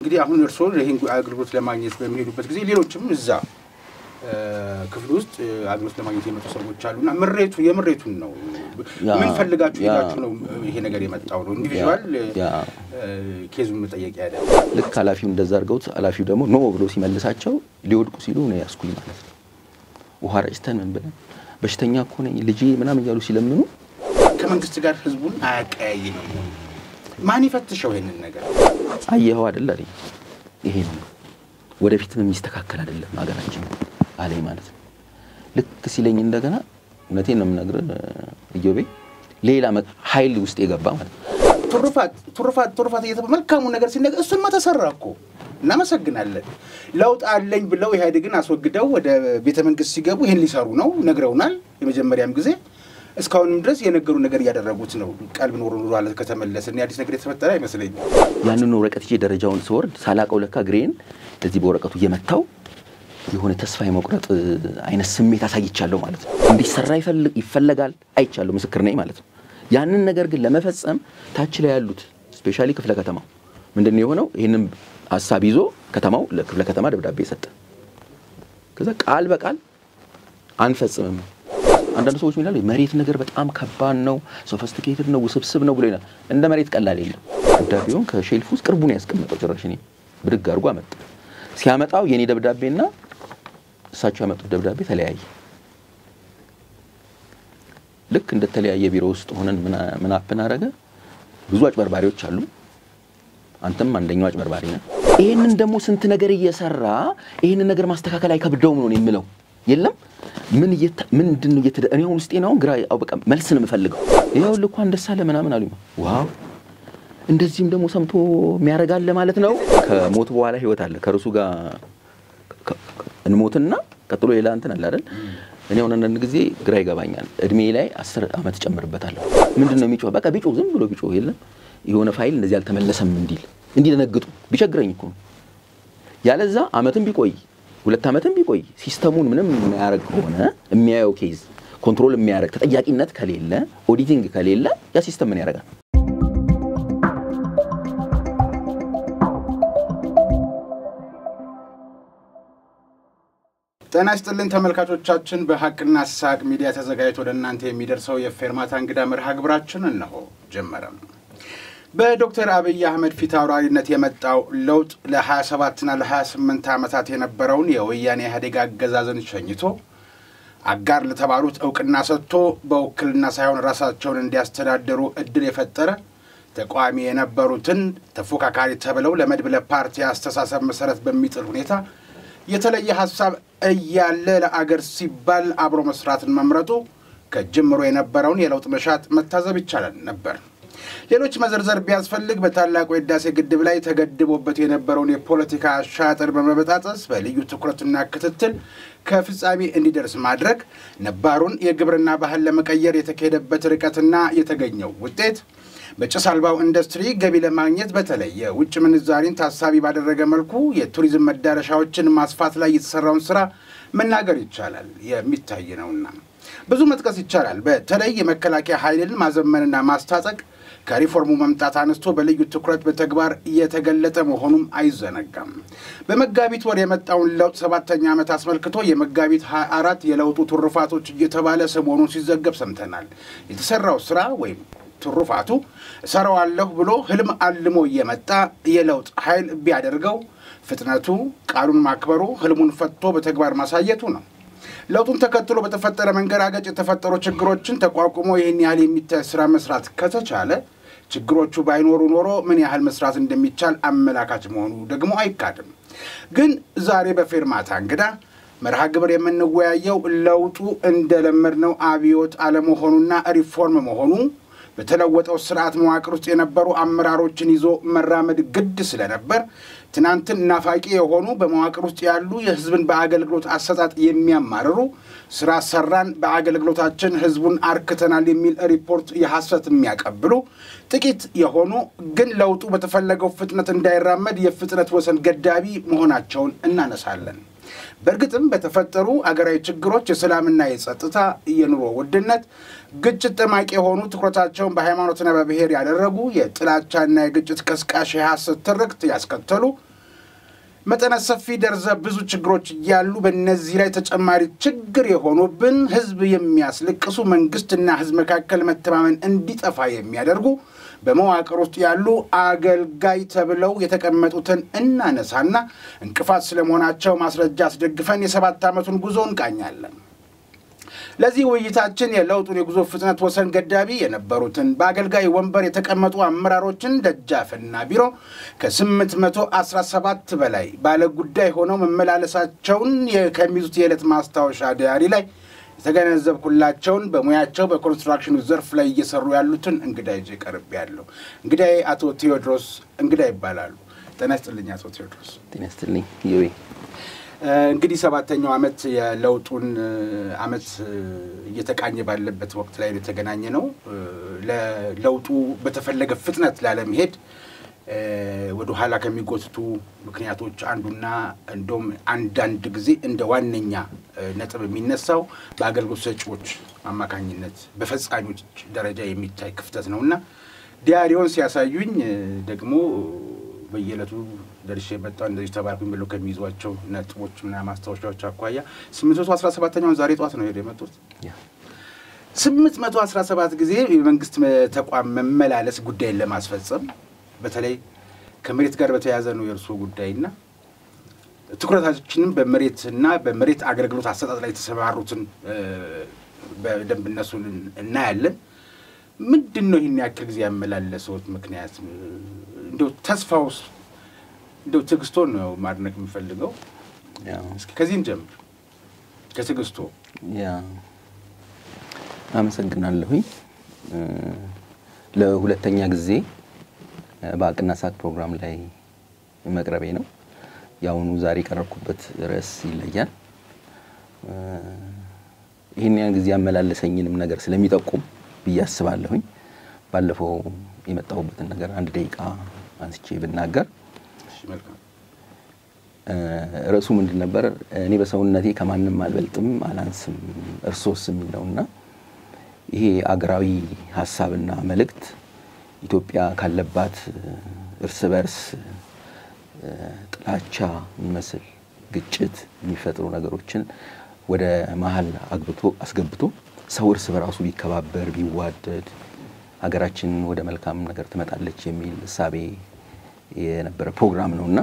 እንግዲህ አሁን እርሶ ይሄን አገልግሎት ለማግኘት በሚሄዱበት ጊዜ ሌሎችም እዛ ክፍል ውስጥ አገልግሎት ለማግኘት የመጡ ሰዎች አሉና የምሬቱን ነው ምን ፈልጋችሁ ሄዳችሁ ነው ይሄ ነገር የመጣው ነው ኢንዲቪጁዋል ኬዙን መጠየቅ ያለው ልክ ኃላፊው እንደዛ አድርገውት ኃላፊው ደግሞ ኖ ብሎ ሲመልሳቸው ሊወድቁ ሲሉ ነው ያስኩኝ ማለት ነው ውሃ ረጭተን ምን ብለን በሽተኛ እኮ ነኝ ልጄ ምናምን እያሉ ሲለምኑ ከመንግስት ጋር ህዝቡን አያቀያይም ማን ይፈትሸው ይሄንን ነገር አየው አይደል አይደል ይሄ ነው ወደፊትም የሚስተካከል አይደለም ሀገራችን አለኝ ማለት ነው ልክ ሲለኝ እንደገና እውነቴን ነው የምነግርህ ኢዮቤ ሌላ ኃይል ውስጥ የገባ ማለት ቱርፋት እየተመልካሙ ነገር ሲነገር እሱማ ተሰራኮ እናመሰግናለን ለውጥ አለኝ ብለው ኢህአዴግን አስወግደው ወደ ቤተ መንግስት ሲገቡ ይሄን ሊሰሩ ነው ነግረውናል የመጀመሪያም ጊዜ እስካሁንም ድረስ የነገሩ ነገር ያደረጉት ነው ቀልብ ኖሮ አለ ከተመለሰና አዲስ ነገር የተፈጠረ አይመስለኝም ያንን ወረቀት ይዤ ደረጃውን ስወርድ ሳላቀው ለካ ግሬን ለዚህ በወረቀቱ እየመታው የሆነ ተስፋ የመቁረጥ አይነት ስሜት አሳይቻለሁ ማለት ነው እንዲሰራ ይፈልጋል አይቻለሁ ምስክር ነኝ ማለት ነው ያንን ነገር ግን ለመፈጸም ታች ላይ ያሉት ስፔሻሊ ክፍለ ከተማው ምንድነው የሆነው ይሄንን ሐሳብ ይዞ ከተማው ለክፍለ ከተማ ደብዳቤ ሰጠ ከዛ ቃል በቃል አንፈጽምም አንዳንድ ሰዎች ምን ይላሉ መሬት ነገር በጣም ከባድ ነው ሶፊስቲኬትድ ነው ውስብስብ ነው ብሎ ይላል እንደ መሬት ቀላል የለም ደብዳቤውን ከሼልፍ ውስጥ ቅርቡን ያስቀመጠው ጭራሽ እኔ ብድግ አድርጎ አመጣ ሲያመጣው የኔ ደብዳቤና እሳቸው ያመጡት ደብዳቤ ተለያየ ልክ እንደ ተለያየ ቢሮ ውስጥ ሆነን ምን አፕን አረገ ብዙ አጭበርባሪዎች አሉ አንተም አንደኛው አጭበርባሪ ነህ ይሄንን ደግሞ ስንት ነገር እየሰራ ይሄንን ነገር ማስተካከል አይከብደውም ነው የሚለው የለም ምንድነው እኔው ውስጤ ነው ግራ አው በቃ መልስ ነው የምፈልገው ይሄው ልኩ አንደሳለ ምናምን አሉኝ ዋው እንደዚህም ደግሞ ሰምቶ የሚያረጋለ ማለት ነው ከሞት በኋላ ህይወት አለ ከርሱ ጋር እንሞትና ቀጥሎ ሌላ እንትን አለ አይደል እኔ አንዳንድ ጊዜ ግራ ይገባኛል እድሜ ላይ 10 አመት ጨምርበታለሁ ምንድነው የሚጮህ በቃ ቢጮህ ዝም ብሎ ቢጮህ የለም የሆነ ፋይል እንደዚህ አልተመለሰም እንዲለነግጡ ቢቸግረኝ እኮ ያለዛ አመትም ቢቆይ 2 አመትም ቢቆይ ሲስተሙን ምንም የማያረግ ሆነ የሚያየው ኬዝ ኮንትሮል የሚያረግ ተጠያቂነት ከሌለ ኦዲቲንግ ከሌለ ያ ሲስተም ምን ያረጋል ጤና ይስጥልን ተመልካቾቻችን በሐቅና ሳቅ ሚዲያ ተዘጋጅቶ ወደናንተ የሚደርሰው የፌርማታ እንግዳ መርሃ ግብራችን ነው ጀመረ በዶክተር አብይ አህመድ ፊታውራሪነት የመጣው ለውጥ ለ27 እና ለ28 ዓመታት የነበረውን የወያኔ ኢህአዴግ አገዛዝን ሸኝቶ አጋር ለተባሉት ዕውቅና ሰጥቶ በውክልና ሳይሆን ራሳቸውን እንዲያስተዳድሩ እድል የፈጠረ ተቋሚ የነበሩትን ተፎካካሪ ተብለው ለመድብለ ፓርቲ አስተሳሰብ መሰረት በሚጥል ሁኔታ የተለየ ሐሳብ እያለ ለአገር ሲባል አብሮ መስራትን መምረጡ ከጅምሮ የነበረውን የለውጥ መሻት መታዘብ ይቻላል ነበር ሌሎች መዘርዘር ቢያስፈልግ በታላቁ የህዳሴ ግድብ ላይ ተገድቦበት የነበረውን የፖለቲካ ሻጥር በመበጣጠስ በልዩ ትኩረትና ክትትል ከፍጻሜ እንዲደርስ ማድረግ ነባሩን የግብርና ባህል ለመቀየር የተካሄደበት ርቀትና የተገኘው ውጤት በጭስ አልባው ኢንዱስትሪ ገቢ ለማግኘት በተለይ የውጭ ምንዛሪን ታሳቢ ባደረገ መልኩ የቱሪዝም መዳረሻዎችን ማስፋት ላይ የተሰራውን ስራ መናገር ይቻላል የሚታይ ነውና ብዙ መጥቀስ ይቻላል በተለይ የመከላከያ ኃይልን ማዘመንና ማስታጠቅ ከሪፎርሙ መምጣት አንስቶ በልዩ ትኩረት በተግባር የተገለጠ መሆኑም አይዘነጋም በመጋቢት ወር የመጣውን ለውጥ 7ኛ ዓመት አስመልክቶ የመጋቢት 24 የለውጡ ትሩፋቶች እየተባለ ሰሞኑን ሲዘገብ ሰምተናል የተሰራው ስራ ወይም ትሩፋቱ ሰራዋለሁ ብሎ ህልም አልሞ የመጣ የለውጥ ኃይል ቢያደርገው ፍጥነቱ ቃሉን ማክበሩ ህልሙን ፈትቶ በተግባር ማሳየቱ ነው ለውጡን ተከትሎ በተፈጠረ መንገራገጭ የተፈጠሩ ችግሮችን ተቋቁሞ ይሄን ያህል የሚታይ ስራ መስራት ከተቻለ ችግሮቹ ባይኖሩ ኖሮ ምን ያህል መስራት እንደሚቻል አመላካች መሆኑ ደግሞ አይካድም ግን ዛሬ በፌርማታ እንግዳ መርሃ ግብር የምንወያየው ለውጡ እንደለመድነው አብዮት አለመሆኑና ሪፎርም መሆኑ በተለወጠው ስርዓት መዋቅር ውስጥ የነበሩ አመራሮችን ይዞ መራመድ ግድ ስለነበር ትናንትን ናፋቂ የሆኑ በመዋቅር ውስጥ ያሉ የህዝብን በአገልግሎት አሰጣጥ የሚያማርሩ ስራ ሰራን በአገልግሎታችን ህዝቡን አርክተናል የሚል ሪፖርት የሐሰት የሚያቀብሉ ጥቂት የሆኑ ግን ለውጡ በተፈለገው ፍጥነት እንዳይራመድ የፍጥነት ወሰን ገዳቢ መሆናቸውን እናነሳለን በርግጥም በተፈጠሩ አገራዊ ችግሮች የሰላምና የጸጥታ የኑሮ ውድነት ግጭት ጠማቂ የሆኑ ትኩረታቸውን በሃይማኖትና በብሔር ያደረጉ የጥላቻና የግጭት ቀስቃሽ የሐሰት ትርክት ያስከተሉ መጠነ ሰፊ ደርዘ ብዙ ችግሮች ያሉ በእነዚህ ላይ ተጨማሪ ችግር የሆኑብን ህዝብ የሚያስለቅሱ መንግስትና ህዝብ መካከል መተማመን እንዲጠፋ የሚያደርጉ በመዋቅር ውስጥ ያሉ አገልጋይ ተብለው የተቀመጡትን እናነሳና እንቅፋት ስለመሆናቸው ማስረጃ አስደግፈን የ7 ዓመቱን ጉዞ እንቃኛለን። ለዚህ ውይይታችን የለውጡን የጉዞ ፍጥነት ወሰን ገዳቢ የነበሩትን በአገልጋይ ወንበር የተቀመጡ አመራሮችን ደጃፍና ቢሮ ከ817 በላይ ባለ ጉዳይ ሆነው መመላለሳቸውን ከሚዙት የዕለት ማስታወሻ ዲያሪ ላይ የተገነዘብኩላቸውን በሙያቸው በኮንስትራክሽኑ ዘርፍ ላይ እየሰሩ ያሉትን እንግዳይ ቀርብ ያለው እንግዳይ አቶ ቴዎድሮስ እንግዳይ ይባላሉ። ጤና ይስጥልኝ አቶ ቴዎድሮስ። ጤና ይስጥልኝ ይዌ። እንግዲህ 7ኛው ዓመት የለውጡን ዓመት እየተቃኘ ባለበት ወቅት ላይ የተገናኘ ነው። ለለውጡ በተፈለገ ፍጥነት ላለመሄድ ወደ ኋላ ከሚጎትቱ ምክንያቶች አንዱና እንደውም አንዳንድ ጊዜ እንደ ዋነኛ ነጥብ የሚነሳው በአገልግሎት ሰጪዎች አማካኝነት በፈጻሚዎች ደረጃ የሚታይ ክፍተት ነውና ዲያሪውን ሲያሳዩኝ ደግሞ በየለቱ ደርሼ መጣው እንደዚህ ተባርኩኝ ብለው ከሚይዟቸው ነጥቦችና ማስታወሻዎች አኳያ 817ኛውን ዛሬ ጧት ነው የመጡት። 817 ጊዜ የመንግስት ተቋም መመላለስ ጉዳይን ለማስፈጸም በተለይ ከመሬት ጋር በተያያዘ ነው የርሶ ጉዳይና ትኩረታችንን በመሬትና በመሬት አገልግሎት አሰጣጥ ላይ ተሰማሩትን በደንብ እነሱን እናያለን። ምንድነው ይሄን ያክል ጊዜ ያመላለሰውት ምክንያት? እንደው ተስፋውስ እንደው ትግስቶ ነው ማድነቅ የምፈልገው። እስኪ ከዚህ እንጀምር ከትግስቶ። አመሰግናለሁኝ። ለሁለተኛ ጊዜ በአቅና ሳቅ ፕሮግራም ላይ መቅረቤ ነው። ያውኑ ዛሬ ቀረብኩበት ርዕስ ይለያል። ይሄን ያን ጊዜ ያመላለሰኝንም ነገር ስለሚጠቁም ብያስባለሁኝ ባለፈው የመጣሁበትን ነገር 1 ደቂቃ አንስቼ ብናገር። እሺ መልካም። ርዕሱ ምንድን ነበር? እኔ በሰውነቴ ከማንም አልበልጥም አላንስም እርሶስ የሚለውና ይሄ አገራዊ ሐሳብና መልእክት ኢትዮጵያ ካለባት እርስ በርስ ጥላቻ የሚመስል ግጭት የሚፈጥሩ ነገሮችን ወደ መሃል አስገብቶ ሰው እርስ በራሱ ቢከባበር ቢዋደድ ሀገራችን ወደ መልካም ነገር ትመጣለች የሚል ሐሳቤ የነበረ ፕሮግራም ነውና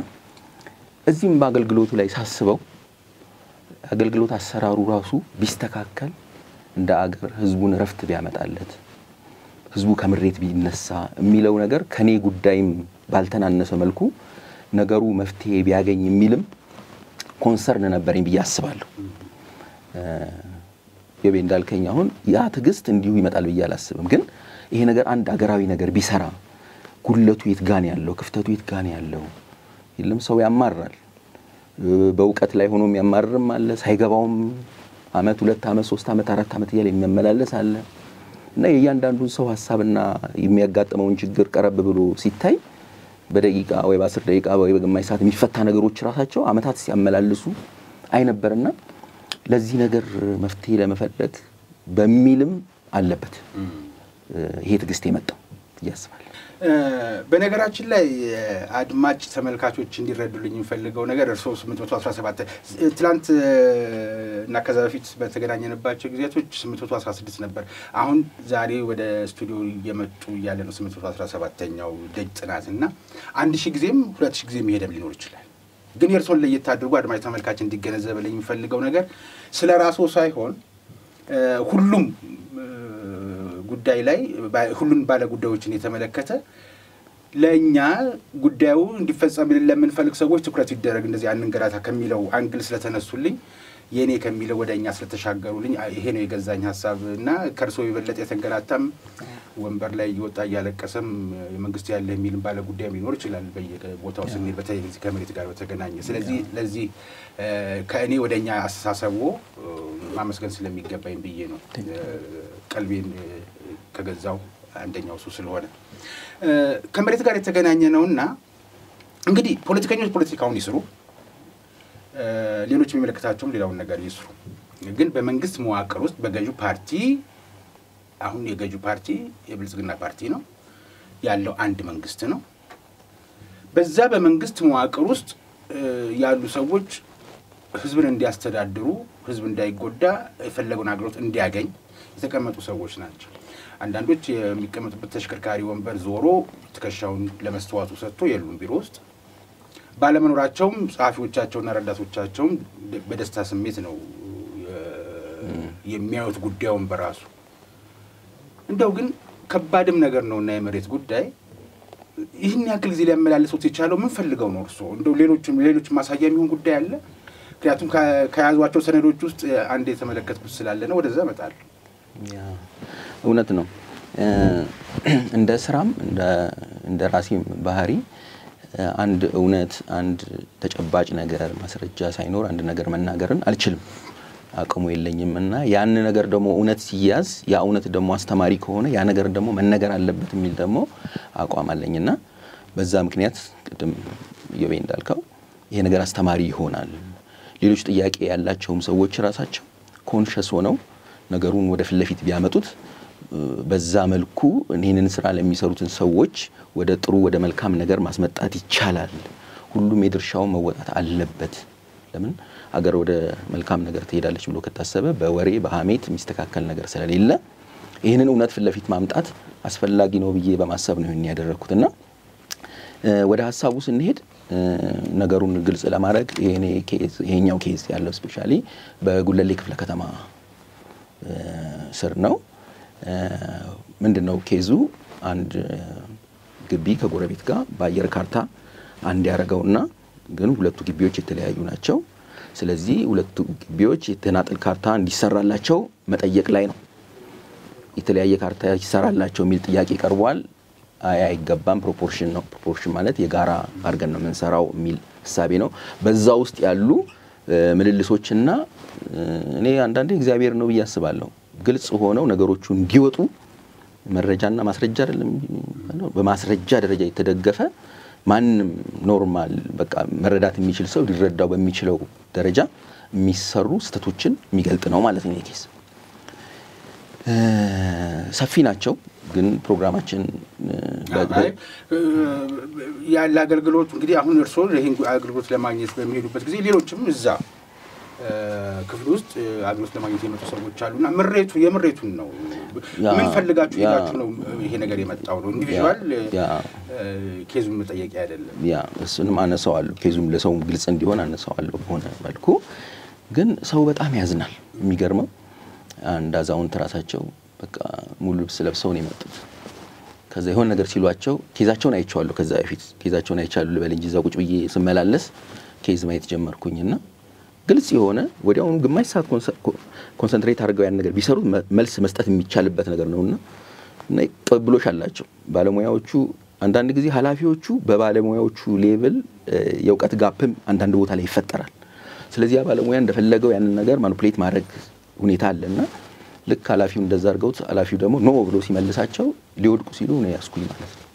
እዚህም በአገልግሎቱ ላይ ሳስበው አገልግሎት አሰራሩ ራሱ ቢስተካከል እንደ አገር ህዝቡን ረፍት ቢያመጣለት ህዝቡ ከምሬት ቢነሳ የሚለው ነገር ከኔ ጉዳይም ባልተናነሰ መልኩ ነገሩ መፍትሄ ቢያገኝ የሚልም ኮንሰርን ነበርኝ ብዬ አስባለሁ። የቤ እንዳልከኝ አሁን ያ ትግስት እንዲሁ ይመጣል ብዬ አላስብም። ግን ይሄ ነገር አንድ አገራዊ ነገር ቢሰራ ጉለቱ የትጋን ያለው ክፍተቱ የትጋን ያለው ይልም ሰው ያማራል። በእውቀት ላይ ሆኖም ያማርም አለ ሳይገባውም አመት 2 አመት 3 አመት 4 አመት ይያለ የሚመላለስ አለ እና የእያንዳንዱን ሰው ሐሳብና የሚያጋጥመውን ችግር ቀረብ ብሎ ሲታይ በደቂቃ ወይ በ10 ደቂቃ ወይ በግማሽ ሰዓት የሚፈታ ነገሮች ራሳቸው አመታት ሲያመላልሱ አይነበርና ለዚህ ነገር መፍትሄ ለመፈለግ በሚልም አለበት ይሄ ትግስት የመጣው ያስባል። በነገራችን ላይ አድማጭ ተመልካቾች እንዲረዱልኝ የሚፈልገው ነገር እርሶ 817 ትላንት እና ከዛ በፊት በተገናኘንባቸው ጊዜያቶች 816 ነበር። አሁን ዛሬ ወደ ስቱዲዮ እየመጡ ያለ ነው 817ኛው ደጅ ጥናትና 1000 ጊዜም 2000 ጊዜም ይሄደም ሊኖር ይችላል። ግን የርሶን ለየት አድርጎ አድማጭ ተመልካች እንዲገነዘብልኝ የሚፈልገው ነገር ስለ ራሱ ሳይሆን ሁሉም ጉዳይ ላይ ሁሉን ባለ ጉዳዮችን የተመለከተ ለኛ ጉዳዩ እንዲፈጸምልን ለምንፈልግ ሰዎች ትኩረት ይደረግ እንደዚህ አንንገራታ ከሚለው አንግል ስለተነሱልኝ የኔ ከሚለው ወደኛ ስለተሻገሩልኝ ይሄ ነው የገዛኝ ሐሳብና ከርሶ ይበለጥ የተንገራታም ወንበር ላይ ይወጣ ያለቀሰም የመንግስት ያለ የሚል ባለ ጉዳይ ሊኖር ይችላል በየቦታው ስንል በተለይ ከመሬት ጋር በተገናኘ። ስለዚህ ለዚህ ከእኔ ወደኛ አስተሳሰቡ ማመስገን ስለሚገባኝ ብዬ ነው ቀልቤን ከገዛው አንደኛው እሱ ስለሆነ ከመሬት ጋር የተገናኘ ነውና እንግዲህ ፖለቲከኞች ፖለቲካውን ይስሩ ሌሎች የሚመለከታቸውም ሌላውን ነገር ይስሩ። ግን በመንግስት መዋቅር ውስጥ በገዢው ፓርቲ አሁን የገዢው ፓርቲ የብልጽግና ፓርቲ ነው ያለው አንድ መንግስት ነው። በዛ በመንግስት መዋቅር ውስጥ ያሉ ሰዎች ህዝብን እንዲያስተዳድሩ ህዝብ እንዳይጎዳ የፈለገውን አገልግሎት እንዲያገኝ የተቀመጡ ሰዎች ናቸው አንዳንዶች የሚቀመጡበት ተሽከርካሪ ወንበር ዞሮ ትከሻውን ለመስተዋቱ ሰጥቶ የሉም ቢሮ ውስጥ ባለመኖራቸውም ጻፊዎቻቸውና ረዳቶቻቸውም በደስታ ስሜት ነው የሚያዩት ጉዳዩን በራሱ እንደው ግን ከባድም ነገር ነውና የመሬት ጉዳይ ይህን ያክል ጊዜ ሊያመላልሱት የቻለው ምን ፈልገው ነው እርሶ እንደው ሌሎች ማሳያ የሚሆን ጉዳይ አለ ምክንያቱም ከያዟቸው ሰነዶች ውስጥ አንድ የተመለከትኩት ስላለ ነው ወደዛ መጣል ያ እውነት ነው እንደ ስራም እንደ ራሴም ባህሪ አንድ እውነት አንድ ተጨባጭ ነገር ማስረጃ ሳይኖር አንድ ነገር መናገርን አልችልም አቅሙ የለኝምና ያን ነገር ደግሞ እውነት ሲያዝ ያ እውነት ደግሞ አስተማሪ ከሆነ ያ ነገር ደግሞ መነገር አለበት የሚል ደግሞ አቋም አለኝና በዛ ምክንያት ቅድም ይበይ እንዳልከው ይሄ ነገር አስተማሪ ይሆናል ሌሎች ጥያቄ ያላቸውም ሰዎች ራሳቸው ኮንሺየስ ሆነው ነገሩን ወደ ፍለፊት ቢያመጡት በዛ መልኩ እነዚህን ስራ ለሚሰሩትን ሰዎች ወደ ጥሩ ወደ መልካም ነገር ማስመጣት ይቻላል ሁሉም የድርሻውን መወጣት አለበት ለምን አገር ወደ መልካም ነገር ትሄዳለች ብሎ ከታሰበ በወሬ በሐሜት የሚስተካከል ነገር ስለሌለ ይሄንን እውነት ፍለፊት ማምጣት አስፈላጊ ነው ብዬ በማሰብ ነው ይሄን ያደረኩትና ወደ ሐሳቡ ስንሄድ ነገሩን ግልጽ ለማድረግ ይሄኛው ኬዝ ያለው ስፔሻሊ በጉለሌ ክፍለ ከተማ ስር ነው ምንድነው ኬዙ አንድ ግቢ ከጎረቤት ጋር ባየር ካርታ አንድ ያረጋውና ግን ሁለቱ ግቢዎች የተለያዩ ናቸው ስለዚህ ሁለቱ ግቢዎች የተናጠል ካርታ እንዲሰራላቸው መጠየቅ ላይ ነው የተለያየ ካርታ ይሰራላቸው የሚል ጥያቄ ቀርቧል አይገባም ፕሮፖርሽን ነው ፕሮፖርሽን ማለት የጋራ አርገን ነው መንሰራው የሚል ሐሳቤ ነው በዛ ውስጥ ያሉ ምልልሶችና እኔ አንዳንዴ እግዚአብሔር ነው ያስባለው ግልጽ ሆነው ነገሮቹ እንዲወጡ መረጃና ማስረጃ አይደለም በማስረጃ ደረጃ የተደገፈ ማንንም ኖርማል በቃ መረዳት የሚችል ሰው ሊረዳው በሚችለው ደረጃ የሚሰሩ ስተቶችን የሚገልጥ ነው ማለት ነው ኬስ ሰፊ ናቸው ግን ፕሮግራማችን ያለ አገልግሎት እንግዲህ አሁን እርሶ ይሄን አገልግሎት ለማግኘት በሚሄዱበት ጊዜ ሌሎችም እዛ ክፍል ውስጥ አገልግሎት ለማግኘት የመጡ ሰዎች አሉና የምሬቱን ነው ምን ፈልጋችሁ ይላችሁ ነው ይሄ ነገር የመጣው ነው ኢንዲቪጁዋል ኬዙን መጠየቅ አይደለም ያ እሱንም አነሳዋለሁ ኬዙም ለሰው ግልጽ እንዲሆን አነሳዋለሁ ሆነ መልኩ ግን ሰው በጣም ያዝናል የሚገርመው አንድ አዛውንት ራሳቸው በቃ ሙሉ ልብስ ለብሰው ነው የመጡት ከዛ ይሆን ነገር ሲሏቸው ኬዛቸውን አይቻለሁ ከዛ በፊት ኬዛቸውን አይቻለሁ ለበል እንጂ እዛው ቁጭ ብዬ ስመላለስ ኬዝ ማየት ጀመርኩኝና ግልጽ የሆነ ወዲያውኑ ግማሽ ሰዓት ኮንሰንትሬት አድርገው ያን ነገር ቢሰሩት መልስ መስጠት የሚቻልበት ነገር ነውና እና ቅብብሎሽ አላቸው ባለሙያዎቹ አንዳንድ ጊዜ ኃላፊዎቹ በባለሙያዎቹ ሌቭል የውቀት ጋፕም አንዳንድ ቦታ ላይ ይፈጠራል ስለዚህ ያ ባለሙያ እንደፈለገው ያን ነገር ማኒፑሌት ማድረግ ሁኔታ አለና ልክ ኃላፊው እንደዛ አድርገውት ኃላፊው ደግሞ ኖ ብሎ ሲመልሳቸው ሊወድቁ ሲሉ ነው ያስኩኝ ማለት ነው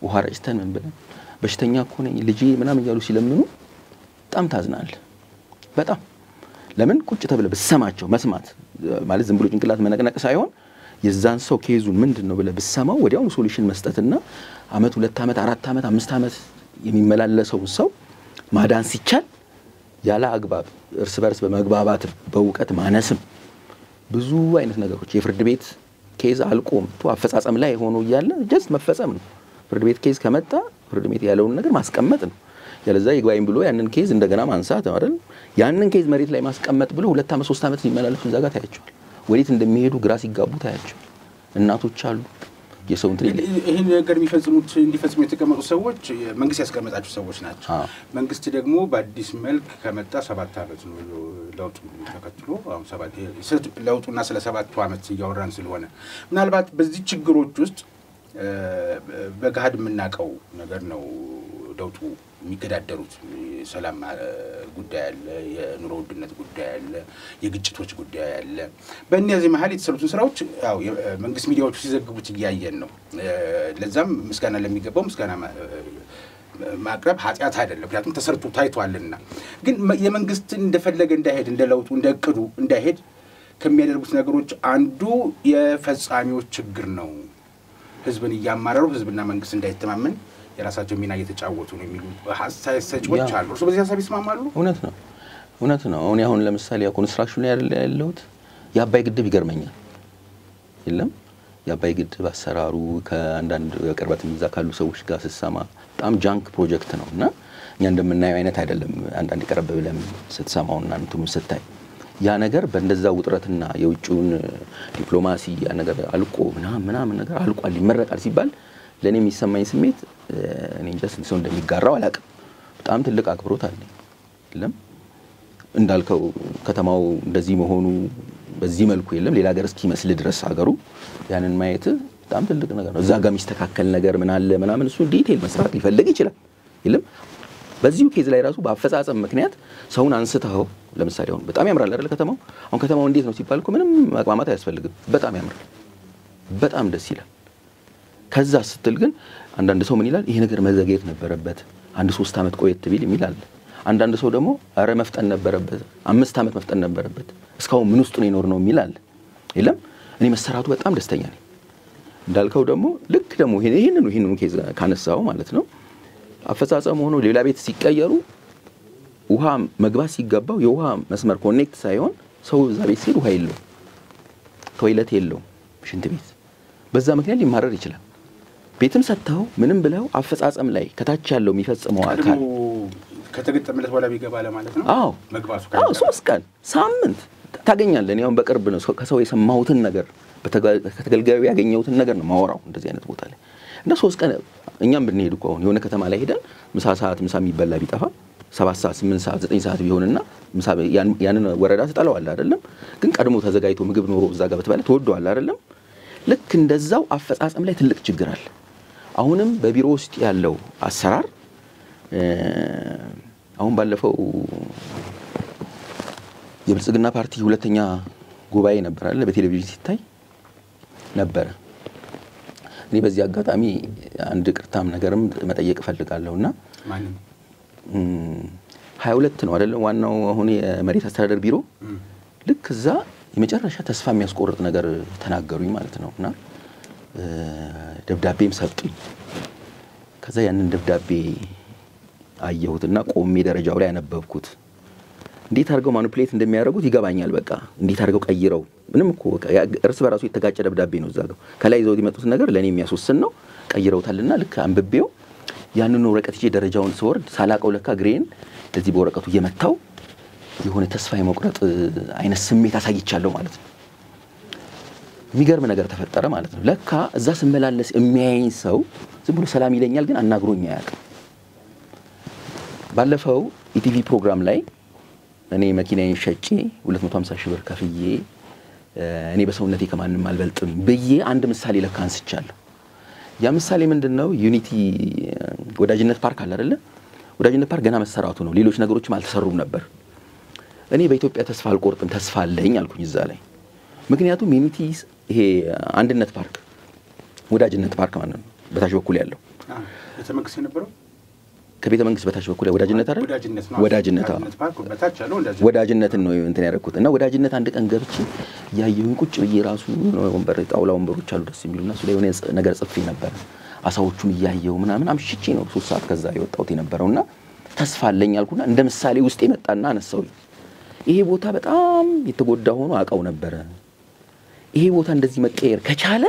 ውሃ ረጭተን ምን ብለን በሽተኛ እኮ ነኝ ልጄ ምናምን እያሉ ሲለምኑ በጣም ታዝናል በጣም ለምን ቁጭ ተብለ በሰማቸው መስማት ማለት ዝም ብሎ ጭንቅላት መነቅነቅ ሳይሆን የዛን ሰው ኬዙን ምንድነው ብለ በሰማው ወዲያው ሶሉሽን መስጠትና አመት 2 አመት 4 አመት 5 አመት የሚመላለሰው ሰው ማዳን ሲቻል ያለ አግባብ እርስ በርስ በመግባባት በውቀት ማነስም ብዙ አይነት ነገሮች የፍርድ ቤት ኬዝ አልቆም አፈጻጸም ላይ ሆኖ ይያለ ጀስት መፈጸም ነው ፍርድ ቤት ኬዝ ከመጣ ፍርድ ቤት ያለውን ነገር ማስቀመጥ ነው ያለዛ ይግባይም ብሎ ያንን ኬዝ እንደገና ማንሳት አይደል ያንን ኬዝ መሬት ላይ ማስቀመጥ ብሎ 2 አመት 3 አመት ሲመላለሱ እዛ ጋር ታያቸዋል ወዴት እንደሚሄዱ ግራ ሲጋቡ ታያቸዋል እናቶች አሉ የሰው እንትን ይሄን ነገር እንዲፈጽሙ የተቀመጡ ሰዎች መንግስት ያስቀመጣቸው ሰዎች ናቸው መንግስት ደግሞ በአዲስ መልክ ከመጣ 7 አመት ነው ለውጡ ተከትሎ አሁን 7 ለውጡና ስለ 7 አመት እያወራን ስለሆነ ምናልባት በዚህ ችግሮች ውስጥ በጋድ ምናቀው ነገር ነው ለውጡ የሚገዳደሩት ሰላም ጉዳይ አለ የኑሮ ውድነት ጉዳይ አለ የግጭቶች ጉዳይ አለ በእነዚህ መሐል የተሰሩትን ስራዎች ያው መንግስት ሚዲያዎቹ ሲዘግቡት ይያየን ነው ለዛም ምስጋና ለሚገባው ምስጋና ማቅረብ ኃጢያት አይደለም ምክንያቱም ተሰርቶ ታይቷልና ግን የመንግስት እንደፈለገ እንዳይሄድ እንደለውጡ እንደቅዱ እንዳይሄድ ከሚያደርጉት ነገሮች አንዱ የፈጻሚዎች ችግር ነው ህዝብን ያማረሩ ህዝብና መንግስት እንዳይተማመን የራሳቸው ሚና እየተጫወቱ ነው የሚሉ ሐሳብ ሰጪዎች አሉ። እርሱ በዚህ ሐሳብ ይስማማሉ? እውነት ነው። አሁን ለምሳሌ ኮንስትራክሽን ላይ ያለሁት የአባይ ግድብ ይገርመኛል። የለም የአባይ ግድብ አሰራሩ ከአንዳንድ ቅርበት እዛ ካሉ ሰዎች ጋር ሲሰማ በጣም ጃንክ ፕሮጀክት ነውና እኛ እንደምናየው አይነት አይደለም። አንዳንድ ቀረብ ብለም ስትሰማውና እንትም ስታይ ያ ነገር በእንደዛ ውጥረትና የውጭውን ዲፕሎማሲ ያ ነገር አልቆ ምናምን ነገር አልቋል ይመረቃል ሲባል ለኔ የሚሰማኝ ስሜት እኔ እንጃ ሰው እንደሚጋራው አላውቅም። በጣም ትልቅ አክብሮት አለኝ። የለም እንዳልከው ከተማው እንደዚህ መሆኑ በዚህ መልኩ የለም ሌላ ሀገር እስኪመስል ድረስ ሀገሩ ያንን ማየት በጣም ትልቅ ነገር ነው። እዛ ጋር የሚስተካከል ነገር ምን አለ ምናምን እሱ ዲቴል መስራት ሊፈልግ ይችላል። የለም በዚሁ ኬዝ ላይ ራሱ በአፈጻጸም ምክንያት ሰውን አንስተው ለምሳሌ አሁን በጣም ያምራል አይደል ከተማው። አሁን ከተማው እንዴት ነው ሲባል እኮ ምንም ማቅማማት አያስፈልግም። በጣም ያምራል፣ በጣም ደስ ይላል። ከዛ ስትል ግን አንዳንድ ሰው ምን ይላል ይሄ ነገር መዘግየት ነበረበት 1-3 አመት ቆየት ቢል ይላል። አንዳንድ ሰው ደግሞ አረ መፍጠን ነበረበት 5 አመት መፍጠን ነበረበት እስካሁን ምን ውስጥ ነው ይኖር ነው ይላል። የለም እኔ መሰራቱ በጣም ደስተኛ ነኝ። እንዳልከው ደግሞ ልክ ደግሞ ይሄንን ኬዝ ካነሳው ማለት ነው አፈጻጸም ሆኖ ሌላ ቤት ሲቀየሩ ውሃ መግባት ሲገባው የውሃ መስመር ኮኔክት ሳይሆን ሰው እዛ ቤት ሲል ውሃ የለው ቶይሌት የለው ሽንት ቤት በዛ ምክንያት ሊማረር ይችላል። ቤትም ሰጥተው ምንም ብለው አፈጻጸም ላይ ከታች ያለው የሚፈጽመው አካል ከተገጠመለት ወላ ቢገባ ለማለት ነው። መግባቱ 3 ቀን ሳምንት ታገኛለህ። እኔ አሁን በቅርብ ነው ከሰው የሰማሁትን ነገር ከተገልጋዩ ያገኘሁትን ነገር ነው ማወራው እንደዚህ አይነት ቦታ ላይ እና 3 ቀን እኛም ብንሄድ እኮ አሁን የሆነ ከተማ ላይ ሄደን ምሳ የሚበላ ቢጠፋ 7 ሰዓት 8 ሰዓት 9 ሰዓት ቢሆንና ምሳ ያንን ወረዳ ተጣለዋል አይደለም ግን ቀድሞ ተዘጋጅቶ ምግብ ኖሮ እዛ ጋር በተባለ ተወደዋል አይደለም። ልክ እንደዛው አፈጻጸም ላይ ትልቅ ችግር አለ። አሁንም በቢሮ ውስጥ ያለው አሰራር አሁን ባለፈው የብልጽግና ፓርቲ ሁለተኛ ጉባኤ ነበር አይደል በቴሌቪዥን ሲታይ ነበር። እኔ በዚህ አጋጣሚ አንድ ቅርታም ነገርም መጠየቅ ፈልጋለሁና 22 ነው አይደል ዋናው አሁን የመሬት አስተዳደር ቢሮ ልክ እዛ የመጨረሻ ተስፋ የሚያስቆርጥ ነገር ተናገሩኝ ማለት ነውና ደብዳቤም ሰጡኝ። ከዛ ያንን ደብዳቤ አየሁትና ቆሜ ደረጃው ላይ ያነበብኩት እንዴት አድርገው ማኒፑሌት እንደሚያደርጉት ይገባኛል። በቃ እንዴት አድርገው ቀይረው ምንም እኮ እርስ በራሱ የተጋጨ ደብዳቤ ነው እዛው ከላይ ይዘው የመጡት ነገር ለኔ የሚያስወስን ነው ቀይረውታልና ልክ አንብቤው ያንን ወረቀት ይዤ ደረጃውን ስወርድ ሳላቀው ለካ ግሬን ለዚህ በወረቀቱ እየመታው የሆነ ተስፋ የመቁረጥ አይነት ስሜት አሳይቻለሁ ማለት ነው። የሚገርም ነገር ተፈጠረ ማለት ነው። ለካ እዛ ስመላለስ የሚያየኝ ሰው ዝም ብሎ ሰላም ይለኛል ግን አናግሮኝ አያውቅም። ባለፈው ኢቲቪ ፕሮግራም ላይ እኔ መኪናዬን ሸጬ 250 ሺህ ብር ከፍዬ እኔ በሰውነቴ ከማንም አልበልጥም ብዬ አንድ ምሳሌ ለካ አንስቻለሁ። ያ ምሳሌ ምንድነው ዩኒቲ ወዳጅነት ፓርክ አለ አይደል? ወዳጅነት ፓርክ ገና መሰራቱ ነው። ሌሎች ነገሮችም አልተሰሩም ነበር። እኔ በኢትዮጵያ ተስፋ አልቆርጥም ተስፋ አለኝ አልኩኝ እዛ ላይ። ምክንያቱም ዩኒቲ ይሄ አንድነት ፓርክ ወዳጅነት ፓርክ ማለት ነው በታች በኩል ያለው የተመክስ የነበረው ከቤተ መንግስት በታች በኩል ወዳጅነት አይደል? ወዳጅነት ፓርክ በታች ያለው ወዳጅነትን ነው እንትን ያደረኩት እና ወዳጅነት አንድ ቀን ገብቼ ያየሁኝ ቁጭ ብዬ ራሱ ወንበር ጣውላ ወንበሮች አሉ ደስ የሚሉና እሱ ላይ የሆነ ነገር ጽፌ ነበር። አሳዎቹን እያየሁ ምናምን አምሽቼ ነው 3 ሰዓት ከዛ የወጣሁት የነበረውና ተስፋ አለኝ አልኩና እንደ ምሳሌ ውስጥ የመጣና አነሳው። ይሄ ቦታ በጣም የተጎዳ ሆኖ አውቀው ነበር። ይሄ ቦታ እንደዚህ መቀየር ከቻለ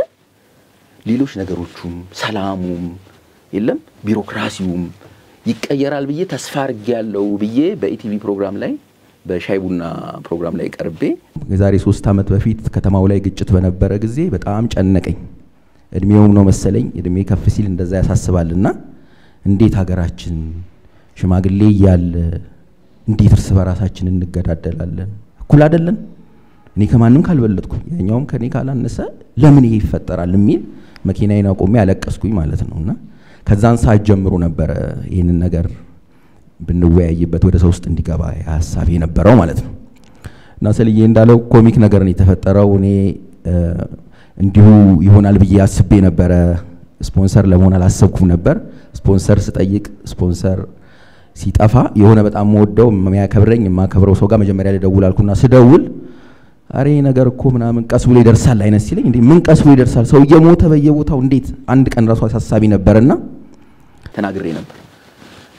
ሌሎች ነገሮቹም ሰላሙም የለም ቢሮክራሲውም ይቀየራል ብዬ ተስፋ አርጋለሁ ብዬ በኢቲቪ ፕሮግራም ላይ በሻይቡና ፕሮግራም ላይ ቀርቤ የዛሬ 3 አመት በፊት ከተማው ላይ ግጭት በነበረ ጊዜ በጣም ጨነቀኝ። እድሜውም ነው መሰለኝ እድሜ ከፍ ሲል እንደዛ ያሳስባልና እንዴት ሀገራችን ሽማግሌ ያለ እንዴት እርስ በራሳችን እንገዳደላለን? እኩል አይደለን? እኔ ከማንም ካልበለጥኩኝ ያኛውም ከኔ ካላነሰ ለምን ይሄ ይፈጠራል የሚል መኪናዬን አቆሜ ያለቀስኩኝ ማለት ነውና ከዛን ሰዓት ጀምሮ ነበር ይሄንን ነገር ብንወያይበት ወደ ሰው ውስጥ እንዲገባ ሐሳብ የነበረው ማለት ነው። እና ሰልዬ እንዳለው ኮሚክ ነገር ነው የተፈጠረው። እኔ እንዲሁ ይሆናል ብዬ አስቤ ነበር። ስፖንሰር ለመሆን አላሰብኩም ነበር። ስፖንሰር ስጠይቅ ስፖንሰር ሲጠፋ የሆነ በጣም ወደው የሚያከብረኝ የማከብረው ሰው ጋር መጀመሪያ ላይ ደውላልኩና ስደውል አሬ ነገር እኮ ምናምን ቀስ ብሎ ይደርሳል አይነት ሲለኝ እንዴ ምን ቀስ ብሎ ይደርሳል? ሰው እየሞተ በየቦታው እንዴት አንድ ቀን ራሱ አሳሳቢ ነበርና ተናግሬ ነበር።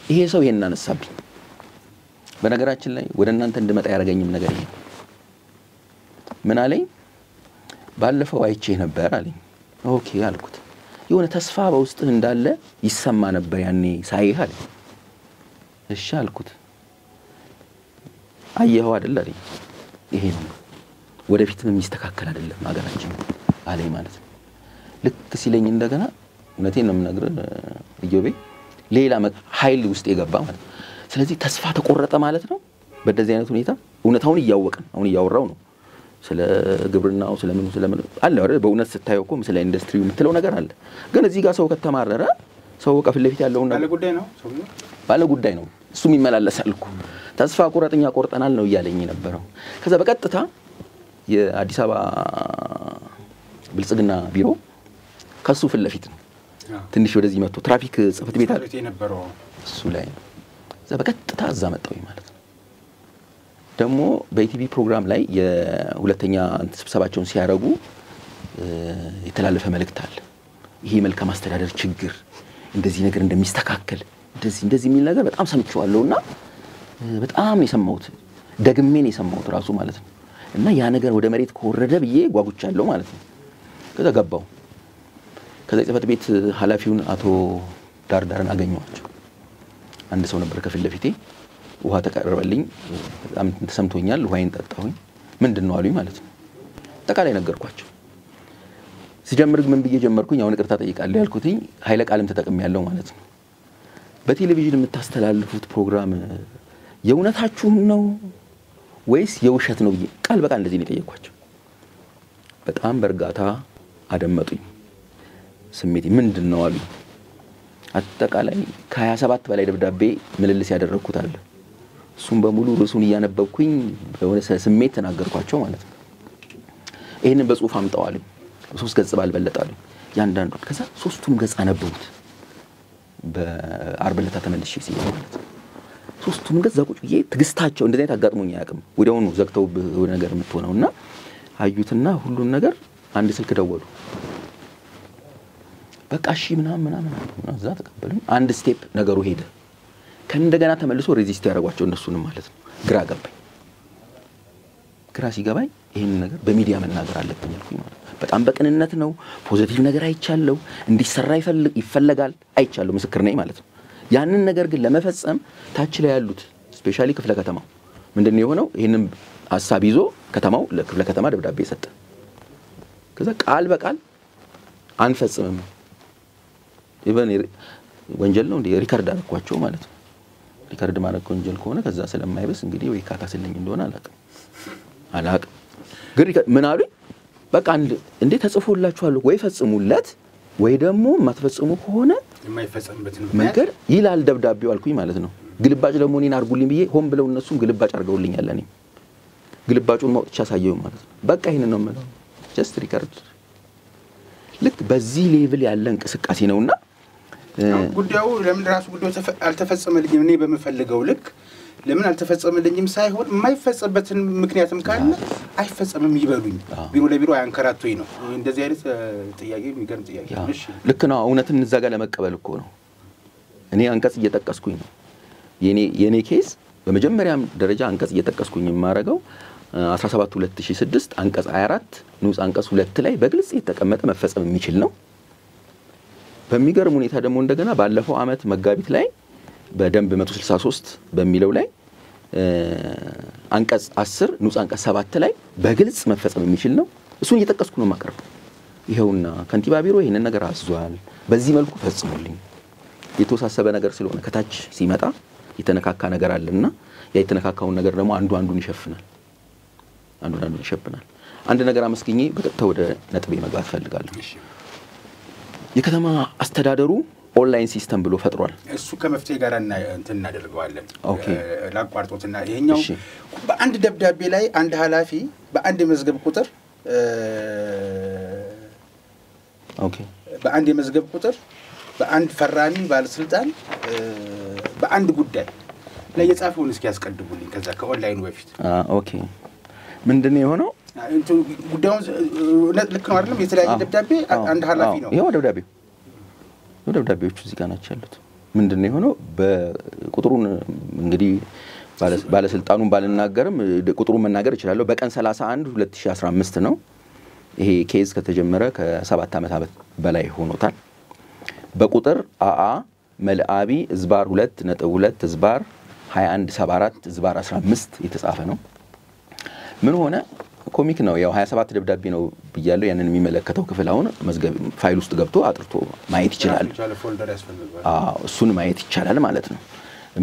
ይሄ ሰው ይሄን አነሳብኝ። በነገራችን ላይ ወደ እናንተ እንድመጣ ያረጋኝም ነገር ይሄ ምን አለኝ፣ ባለፈው አይቼ ነበር አለኝ። ኦኬ አልኩት። የሆነ ተስፋ በውስጥህ እንዳለ ይሰማ ነበር ያኔ ሳይህ አለኝ። እሺ አልኩት። አየኸው አይደል አለኝ። ይሄ ነው ወደፊትም የሚስተካከል አይደለም አገራችን አለኝ ማለት ነው። ልክ ሲለኝ እንደገና እውነቴን ነው የምነግርህ ኢዮቤ፣ ሌላ ኃይል ውስጥ የገባ ማለት ነው። ስለዚህ ተስፋ ተቆረጠ ማለት ነው። በደዚህ አይነት ሁኔታ እውነታውን እያወቅን አሁን እያወራው ነው ስለ ግብርናው ስለምን አለ አይደል። በእውነት ስታየው እኮ ስለ ኢንዱስትሪው የምትለው ነገር አለ። ግን እዚህ ጋር ሰው ከተማረረ ሰው ከፊት ለፊት ያለው ባለ ጉዳይ ነው እሱም ይመላለሳል እኮ። ተስፋ ቆረጥኛ ቆርጠናል ነው እያለኝ የነበረው። ከዛ በቀጥታ የአዲስ አበባ ብልጽግና ቢሮ ከሱ ፊት ለፊት ነው ትንሽ ወደዚህ መጥቶ ትራፊክ ጽፈት ቤት አለ የነበረው እሱ ላይ እዛ በቀጥታ እዛ መጣው ማለት ነው። ደግሞ በኢቲቪ ፕሮግራም ላይ የሁለተኛ ስብሰባቸውን ሲያረጉ የተላለፈ መልእክት አለ። ይሄ መልካም አስተዳደር ችግር እንደዚህ ነገር እንደሚስተካከል እንደዚህ የሚል ነገር በጣም ሰምቼዋለሁና በጣም የሰማሁት ደግሜ ነው የሰማሁት ራሱ ማለት ነው። እና ያ ነገር ወደ መሬት ከወረደ ብዬ ጓጉቻለሁ ማለት ነው። ከዛ ገባው። ከዛ ጽፈት ቤት ኃላፊውን አቶ ዳርዳርን አገኘዋቸው። አንድ ሰው ነበር ከፊት ለፊቴ። ውሃ ተቀረበልኝ። በጣም ተሰምቶኛል። ውሃዬን ጠጣሁኝ። ምንድነው አሉኝ ማለት ነው። ተቃላይ ነገርኳቸው። ሲጀምር ምን ብዬ ጀመርኩኝ? አሁን ይቅርታ ጠይቃለሁ ያልኩትኝ ኃይለ ቃልም ተጠቅሜያለሁ ማለት ነው። በቴሌቪዥን የምታስተላልፉት ፕሮግራም የእውነታችሁን ነው ወይስ የውሸት ነው ብዬ ቃል በቃል እንደዚህ ነው የጠየኳቸው። በጣም በርጋታ አደመጡኝ። ስሜቴ ምንድነው አሉኝ። አጠቃላይ ከ27 በላይ ደብዳቤ ምልልስ ያደረኩት አለ። እሱም በሙሉ ርዕሱን እያነበብኩኝ በሆነ ስሜት ተናገርኳቸው ማለት ነው። ይሄንን በጽሁፍ አምጣው አሉኝ። 3 ገጽ ባልበለጠ አሉኝ ያንዳንዱ። ከዛ 3ቱም ገጽ አነበቡት በአርብ ዕለት ተመልሼ ሲሄድ ማለት ነው። 3ቱም ገጽ ቁጭ ብዬ ትግስታቸው እንደዚህ አይነት አጋጥሞኝ አያውቅም። ወዲያውኑ ዘግተው ነገር የምትሆነውና አዩትና ሁሉን ነገር አንድ ስልክ ደወሉ። በቃ እሺ ምናምን እዛ ተቀበሉኝ። አንድ ስቴፕ ነገሩ ሄደ። ከእንደገና ተመልሶ ሬዚስት ያደርጓቸው እነሱንም ማለት ነው። ግራ ገባኝ። ግራ ሲገባኝ ይሄን ነገር በሚዲያ መናገር አለብኝ አልኩኝ ማለት ነው። በጣም በቅንነት ነው ፖዚቲቭ ነገር አይቻለው እንዲሰራ ይፈልጋል አይቻለው ምስክር ነኝ ማለት ነው። ያንን ነገር ግን ለመፈጸም ታች ላይ ያሉት ስፔሻሊ ክፍለ ከተማው ምንድነው የሆነው? ይሄንን ሐሳብ ይዞ ከተማው ለክፍለ ከተማ ደብዳቤ ሰጠ። ከዛ ቃል በቃል አንፈጽምም ኢቨን ወንጀል ነው እንዴ ሪካርድ አደረኳቸው ማለት ነው። ሪካርድ ማድረግ ወንጀል ከሆነ ከዛ ስለማይበስ እንግዲህ ወይ ካካስልኝ እንደሆነ አላውቅም። ግን ምን አሉኝ? በቃ እንዴ ተጽፎላችኋል ወይ ፈጽሙለት ወይ ደግሞ ማትፈጽሙ ከሆነ የማይፈጸምበትን መንገድ ይላል ደብዳቤው አልኩኝ ማለት ነው። ግልባጭ ደግሞ እኔን አርጉልኝ ብዬ ሆም ብለው እነሱም ግልባጭ አርገውልኛል። እኔ ግልባጩን ማውጥቻ ሳየው ማለት ነው። በቃ ይሄን ነው የምለው ጀስት ሪካርድ። ልክ በዚህ ሌቭል ያለ እንቅስቃሴ ነውና ጉዳዩ ለምን ራሱ ጉዳዩ አልተፈጸመልኝም እኔ በመፈልገው ልክ ለምን አልተፈጸመልኝም ሳይሆን የማይፈጸምበትን ምክንያትም ካለ አይፈጸምም ይበሉኝ ቢሮ ለቢሮ ያንከራቶኝ ነው። እንደዚህ አይነት ጥያቄ የሚገርም ጥያቄ ነው። እሺ ልክ ነው። እውነትን እዛ ጋር ለመቀበል እኮ ነው እኔ አንቀጽ እየጠቀስኩኝ ነው። የኔ ኬስ በመጀመሪያም ደረጃ አንቀጽ እየጠቀስኩኝ የማረጋው 17/2006 አንቀጽ 24 ንዑስ አንቀጽ 2 ላይ በግልጽ የተቀመጠ መፈጸም የሚችል ነው። በሚገርም ሁኔታ ደግሞ እንደገና ባለፈው አመት መጋቢት ላይ በደንብ 163 በሚለው ላይ አንቀጽ 10 ንዑስ አንቀጽ 7 ላይ በግልጽ መፈጸም የሚችል ነው። እሱን እየጠቀስኩ ነው ማቀርበው። ይሄውና ከንቲባ ቢሮ ይሄንን ነገር አዝዟል፣ በዚህ መልኩ ፈጽሙልኝ። የተወሳሰበ ነገር ስለሆነ ከታች ሲመጣ የተነካካ ነገር አለና ያ የተነካካውን ነገር ደግሞ አንዱን ይሸፍናል። አንዱን ይሸፍናል። አንድ ነገር አመስግኜ በቀጥታ ወደ ነጥቤ መግባት ፈልጋለሁ። የከተማ አስተዳደሩ ኦንላይን ሲስተም ብሎ ፈጥሯል። እሱ ከመፍትሄ ጋር እንትን እናደርገዋለን። ላቋርጦትና ይሄኛው በአንድ ደብዳቤ ላይ አንድ ኃላፊ በአንድ የመዝገብ ቁጥር በአንድ የመዝገብ ቁጥር በአንድ ፈራሚ ባለስልጣን በአንድ ጉዳይ ላይ የጻፈውን እስኪ ያስቀድሙልኝ ከዛ ከኦንላይኑ በፊት ምንድነው የሆነው? ጉዳዩን ልክ ነው አይደለም? የተለያየ ደብዳቤ አንድ ኃላፊ ነው። ይሄው ደብዳቤዎቹ እዚህ ጋር ናቸው ያሉት። ምንድነው የሆነው በቁጥሩን እንግዲህ ባለስልጣኑን ባልናገርም ቁጥሩን መናገር ይችላል በቀን 31 2015 ነው ይሄ ኬዝ ከተጀመረ ከ7 ዓመት በላይ ሆኖታል በቁጥር አአ መልአቢ ዝባር 2.2 ዝባር 2174 ዝባር 15 የተጻፈ ነው ምን ሆነ ኮሚክ ነው ያው 27 ደብዳቤ ነው ብያለሁ ያንን የሚመለከተው ክፍል አሁን መዝገብ ፋይል ውስጥ ገብቶ አጥርቶ ማየት ይችላል እሱን ማየት ይችላል ማለት ነው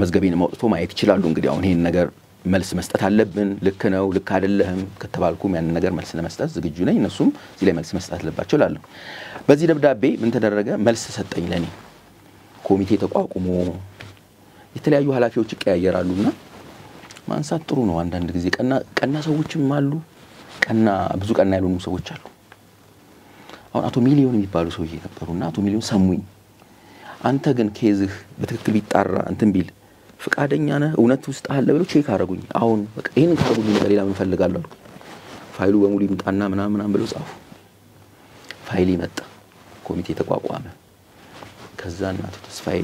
መዝገቤን ማውጥቶ ማየት ይችላል እንግዲህ አሁን ይሄን ነገር መልስ መስጠት አለብን ልክ ነው ልክ አይደለም ከተባልኩም ያን ነገር መልስ ለመስጠት ዝግጁ ነኝ እነሱም እዚህ ላይ መልስ መስጠት አለባቸው ላለው በዚህ ደብዳቤ ምን ተደረገ መልስ ሰጠኝ ለኔ ኮሚቴ ተቋቁሞ የተለያዩ ኃላፊዎች ይቀያየራሉና ማንሳት ጥሩ ነው አንዳንድ ጊዜ ቀና ሰዎችም አሉ ብዙ ቀና ያሉኑ ሰዎች አሉ አሁን አቶ ሚሊዮን የሚባሉ ሰውዬ ነበሩና አቶ ሚሊዮን ሰሙኝ አንተ ግን ኬዝህ በትክክል ቢጣራ እንትን ቢል ፍቃደኛ ነህ እውነት ውስጥ አለ ብለው ቼክ አረጉኝ አሁን በቃ ይሄን ካረጉኝ ነገር ሌላ ምን ፈልጋለሁ አልኩ ፋይሉ በሙሉ ይምጣና ምናምን ብለው ጻፉ ፋይል ይመጣ ኮሚቴ ተቋቋመ ከዛ እናቱ ተስፋዬ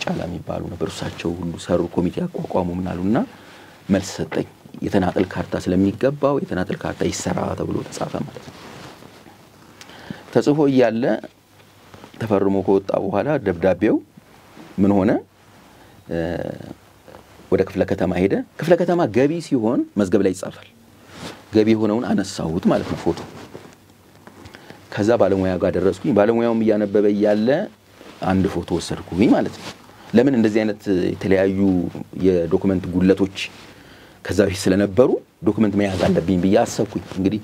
ጫላ የሚባሉ ነበር እሳቸው ሁሉ ሰሩ ኮሚቴ አቋቋሙ ምናሉና መልስ ሰጠኝ የተናጠል ካርታ ስለሚገባው የተናጠል ካርታ ይሰራ ተብሎ ተጻፈ ማለት ነው ተጽፎ ይያለ ተፈርሞ ከወጣ በኋላ ደብዳቤው ምን ሆነ ወደ ክፍለ ከተማ ሄደ ክፍለ ከተማ ገቢ ሲሆን መዝገብ ላይ ይጻፋል ገቢ ሆነውን አነሳሁት ማለት ነው ፎቶ ከዛ ባለሙያ ጋር ደረስኩኝ ባለሙያውም ያነበበ ይያለ አንድ ፎቶ ወሰድኩኝ ማለት ነው ለምን እንደዚህ አይነት የተለያዩ የዶክመንት ጉለቶች ከዛ በፊት ስለነበሩ ዶክመንት መያዝ አለብኝ ብዬ አሰብኩኝ እንግዲህ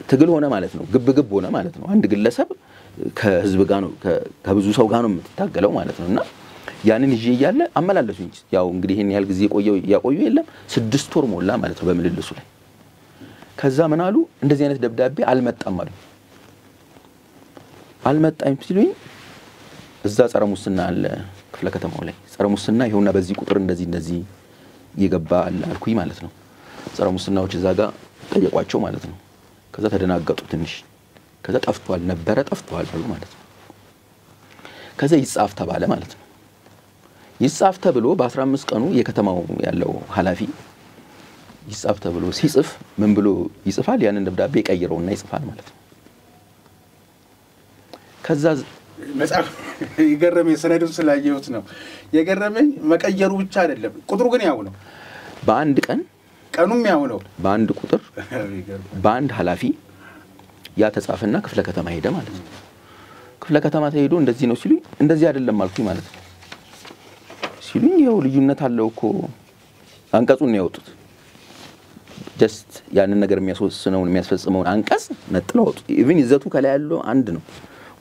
ትግል ሆነ ማለት ነው ግብ ሆነ ማለት ነው አንድ ግለሰብ ከህዝብ ጋር ነው ከብዙ ሰው ጋር ነው የምትታገለው ማለት ነውና ያንን ይዤ ይያለ አመላለሱኝ ያው እንግዲህ ይሄን ያህል ጊዜ ያቆዩ የለም 6 ወር ሞላ ማለት ነው በመልልሱ ላይ ከዛ ምን አሉ እንደዚህ አይነት ደብዳቤ አልመጣም አሉ አልመጣም ሲሉኝ እዛ ጸረ ሙስና አለ ክፍለ ከተማው ላይ ጸረ ሙስና ይሁንና በዚህ ቁጥር እንደዚህ ይገባ አልኩኝ ማለት ነው ጸረ ሙስናዎች እዛ ጋር ጠየቋቸው ማለት ነው ከዛ ተደናገጡ ትንሽ ከዛ ጠፍቷል አሉ ማለት ነው ከዛ ይጻፍ ተባለ ማለት ነው ይጻፍ ተብሎ በ15 ቀኑ የከተማው ያለው ሐላፊ ይጻፍ ተብሎ ሲጽፍ ምን ብሎ ይጽፋል ያንን ደብዳቤ ቀይረውና ይጽፋል ማለት ነው ከዛ መጻፍ ይገረመኝ ሰነዱን ስላየሁት ነው የገረመኝ መቀየሩ ብቻ አይደለም ቁጥሩ ግን ያው ነው በአንድ ቀኑም ያው ነው በአንድ ቁጥር በአንድ ሐላፊ ያ ተጻፈና ክፍለ ከተማ ሄደ ማለት ነው ክፍለ ከተማ ተሄዶ እንደዚህ ነው ሲሉኝ እንደዚህ አይደለም አልኩኝ ማለት ነው ሲሉኝ ይሄው ልዩነት አለው እኮ አንቀጹን ነው ያወጡት ጀስት ያንን ነገር የሚያስፈጽመውን አንቀጽ ነጥለው አወጡ ኢቭን ይዘቱ ከላይ ያለው አንድ ነው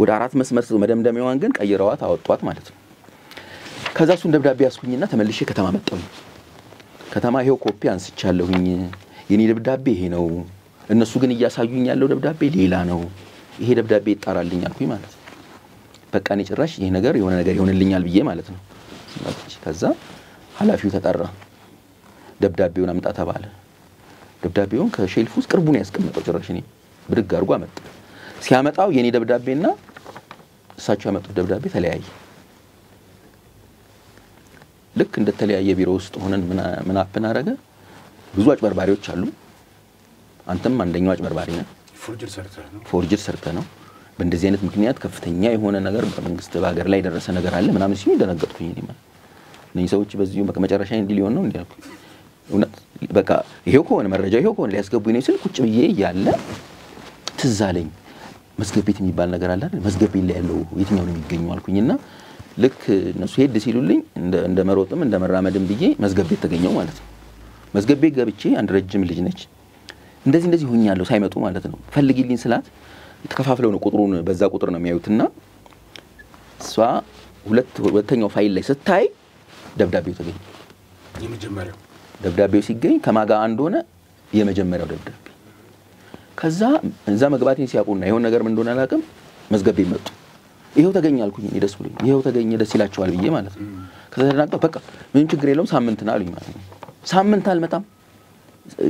ወደ 4 መስመር መደምደሚያዋን ግን ቀይረዋት አወጧት ማለት ነው ከዛ እሱን ደብዳቤ ያስኩኝና ተመልሼ ከተማ መጣሁ ከተማ ይሄው ኮፒ አንስቻለሁኝ የኔ ደብዳቤ ይሄ ነው እነሱ ግን እያሳዩኝ ያለው ደብዳቤ ሌላ ነው ይሄ ደብዳቤ ይጣራልኝ አልኩኝ ማለት ነው በቃ እኔ ጭራሽ ይሄ ነገር የሆነ ነገር ይሆንልኛል ብዬ ማለት ነው ከዛ ሐላፊው ተጠራ ደብዳቤውን አምጣ ተባለ ደብዳቤውን ከሼልፍ ውስጥ ቅርቡን ያስቀመጠው ጭራሽ እኔ ብድግ አድርጎ አመጣ ሲያመጣው የኔ ደብዳቤና እሳቸው ያመጡት ደብዳቤ ተለያየ ልክ እንደተለያየ ቢሮ ውስጥ ሆነን ምን አፕን አረገ ብዙ አጭበርባሪዎች አሉ አንተም አንደኛው አጭበርባሪ ነህ ፎርጀር ሰርተህ ነው በእንደዚህ አይነት ምክንያት ከፍተኛ የሆነ ነገር በመንግስት በአገር ላይ ደረሰ ነገር አለ ምናምን ሲሉ ደነገጥኩኝ እኔ ማለት እነዚህ ሰዎች በዚሁ መጨረሻ እንዲ ሊሆን ነው እንዴ እውነት በቃ ይሄው ከሆነ መረጃ ይሄው ከሆነ ሊያስገቡኝ ነው ሲል ቁጭ ብዬ ያለ ትዛለኝ መዝገብ ቤት የሚባል ነገር አለ አይደል መዝገብ ቤት ላይ ያለው የትኛው ነው የሚገኘው አልኩኝና ልክ እነሱ ሄድ ሲሉልኝ እንደ መሮጥም እንደ መራመድም ብዬ መዝገብ ቤት ተገኘው ማለት ነው መዝገብ ቤት ገብቼ አንድ ረጅም ልጅ ነች እንደዚህ ሆኛለሁ ሳይመጡ ማለት ነው ፈልጊልኝ ስላት ተከፋፍለው ነው ቁጥሩን በዛ ቁጥር ነው የሚያዩትና እሷ ሁለተኛው ፋይል ላይ ስታይ ደብዳቤው ተገኘ የመጀመሪያው ደብዳቤው ሲገኝ ከማጋ አንድ ሆነ የመጀመሪያው ደብዳቤ ከዛ እዛ መግባቴን ሲያቁና ይሄው ነገር ምን እንደሆነ አላቀም መዝገብ ቤት መጡ ይሄው ተገኘ አልኩኝ እኔ ደስ ብሎኝ ይሄው ተገኘ ደስ ይላችኋል ብዬ ማለት ነው ከዛ ተናቀ በቃ ምንም ችግር የለውም ሳምንት ነው አሉኝ ማለት ነው ሳምንት አልመጣም